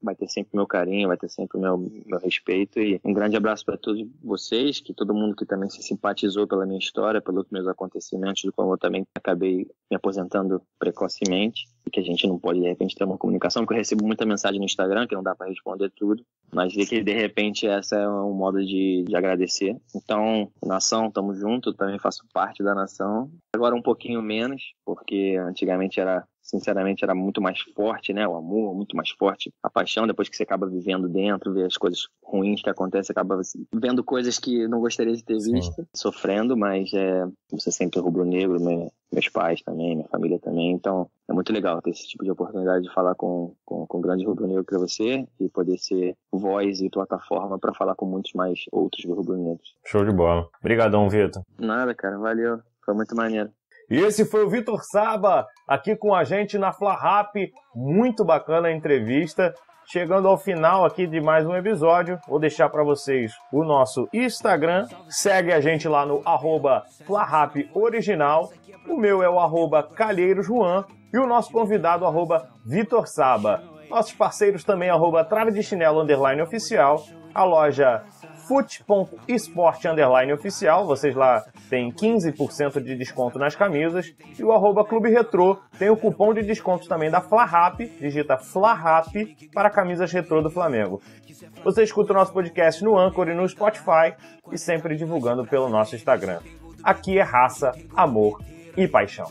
vai ter sempre o meu carinho, vai ter sempre o meu respeito, e um grande abraço para todos vocês, que todo mundo que também se simpatizou pela minha história, pelos meus acontecimentos, do qual eu também acabei me aposentando precocemente, e que a gente não pode de repente ter uma comunicação, porque eu recebo muita mensagem no Instagram, que não dá para responder tudo, mas que de repente essa é um modo de agradecer. Então, nação, tamo junto, também faço parte da nação, agora um pouquinho menos, porque antigamente sinceramente era muito mais forte, né? O amor, muito mais forte. A paixão, depois que você acaba vivendo dentro, vê as coisas ruins que acontecem, acaba vendo coisas que não gostaria de ter visto, sofrendo, mas você sempre é rubro-negro, meus pais também, minha família também, então é muito legal ter esse tipo de oportunidade de falar com um grande rubro-negro para você e poder ser voz e plataforma para falar com muitos mais outros rubro-negros. Show de bola. Obrigadão, Vitor. Nada, cara, valeu. Foi muito maneiro. E esse foi o Vitor Saba, aqui com a gente na FlaRap. Muito bacana a entrevista. Chegando ao final aqui de mais um episódio, vou deixar para vocês o nosso Instagram. Segue a gente lá no @FlaRapOriginal. O meu é o @CalheiroJoan. E o nosso convidado, Vitor Saba. Nossos parceiros também, @TraveDeChinelo_oficial. A loja fut.esport_oficial, vocês lá têm 15% de desconto nas camisas, e o @Clube Retrô tem o cupom de desconto também da FlaRap, digita FlaRap, para camisas retrô do Flamengo. Você escuta o nosso podcast no Anchor e no Spotify, e sempre divulgando pelo nosso Instagram. Aqui é raça, amor e paixão.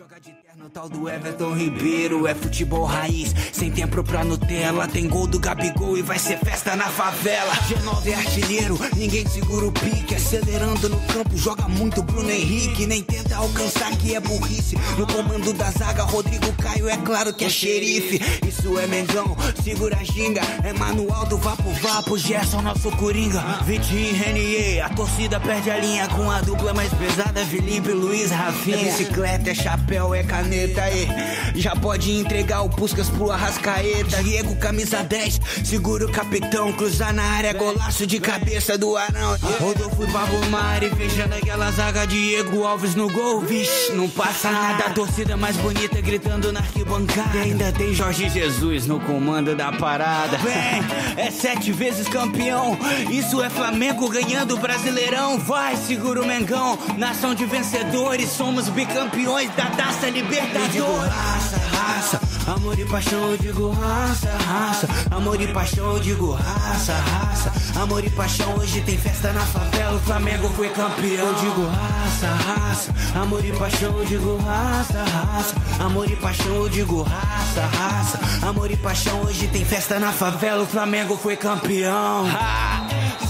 Tal do Everton Ribeiro é futebol raiz, sem tempo pra Nutella, tem gol do Gabigol e vai ser festa na favela. G9 é artilheiro, ninguém segura o pique, acelerando no campo, joga muito Bruno Henrique, nem tenta alcançar que é burrice. No comando da zaga, Rodrigo Caio, é claro que é xerife. Isso é Mengão, segura a ginga, é manual do Vapo, Gerson, nosso Coringa. Vitinho e Renier, a torcida perde a linha com a dupla mais pesada, Felipe, Luiz, Rafinha. É bicicleta, é chapéu, é caneta. Aí, já pode entregar o Puskas pro Arrascaeta. Diego, camisa 10, segura o capitão, cruzar na área, golaço de cabeça do Arão. Rodolfo e Pablo Mari, fechando aquela zaga, Diego Alves no gol, vixe, não passa nada. A torcida mais bonita gritando na arquibancada. E ainda tem Jorge Jesus no comando da parada. Vem, é 7 vezes campeão, isso é Flamengo ganhando o Brasileirão. Vai, segura o Mengão, nação de vencedores, somos bicampeões da Taça Libertadores. Eu digo raça, raça, amor e paixão, eu digo raça, raça, amor e paixão, eu digo raça, raça, amor e paixão, hoje tem festa na favela, o Flamengo foi campeão. Eu digo raça, raça, amor e paixão, eu digo raça, raça, amor e paixão, eu digo raça, raça, amor e paixão, hoje tem festa na favela, o Flamengo foi campeão.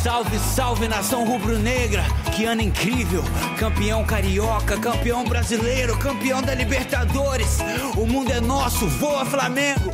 Salve, salve, nação rubro-negra, que ano incrível, campeão carioca, campeão brasileiro, campeão da Libertadores, o mundo é nosso, voa Flamengo!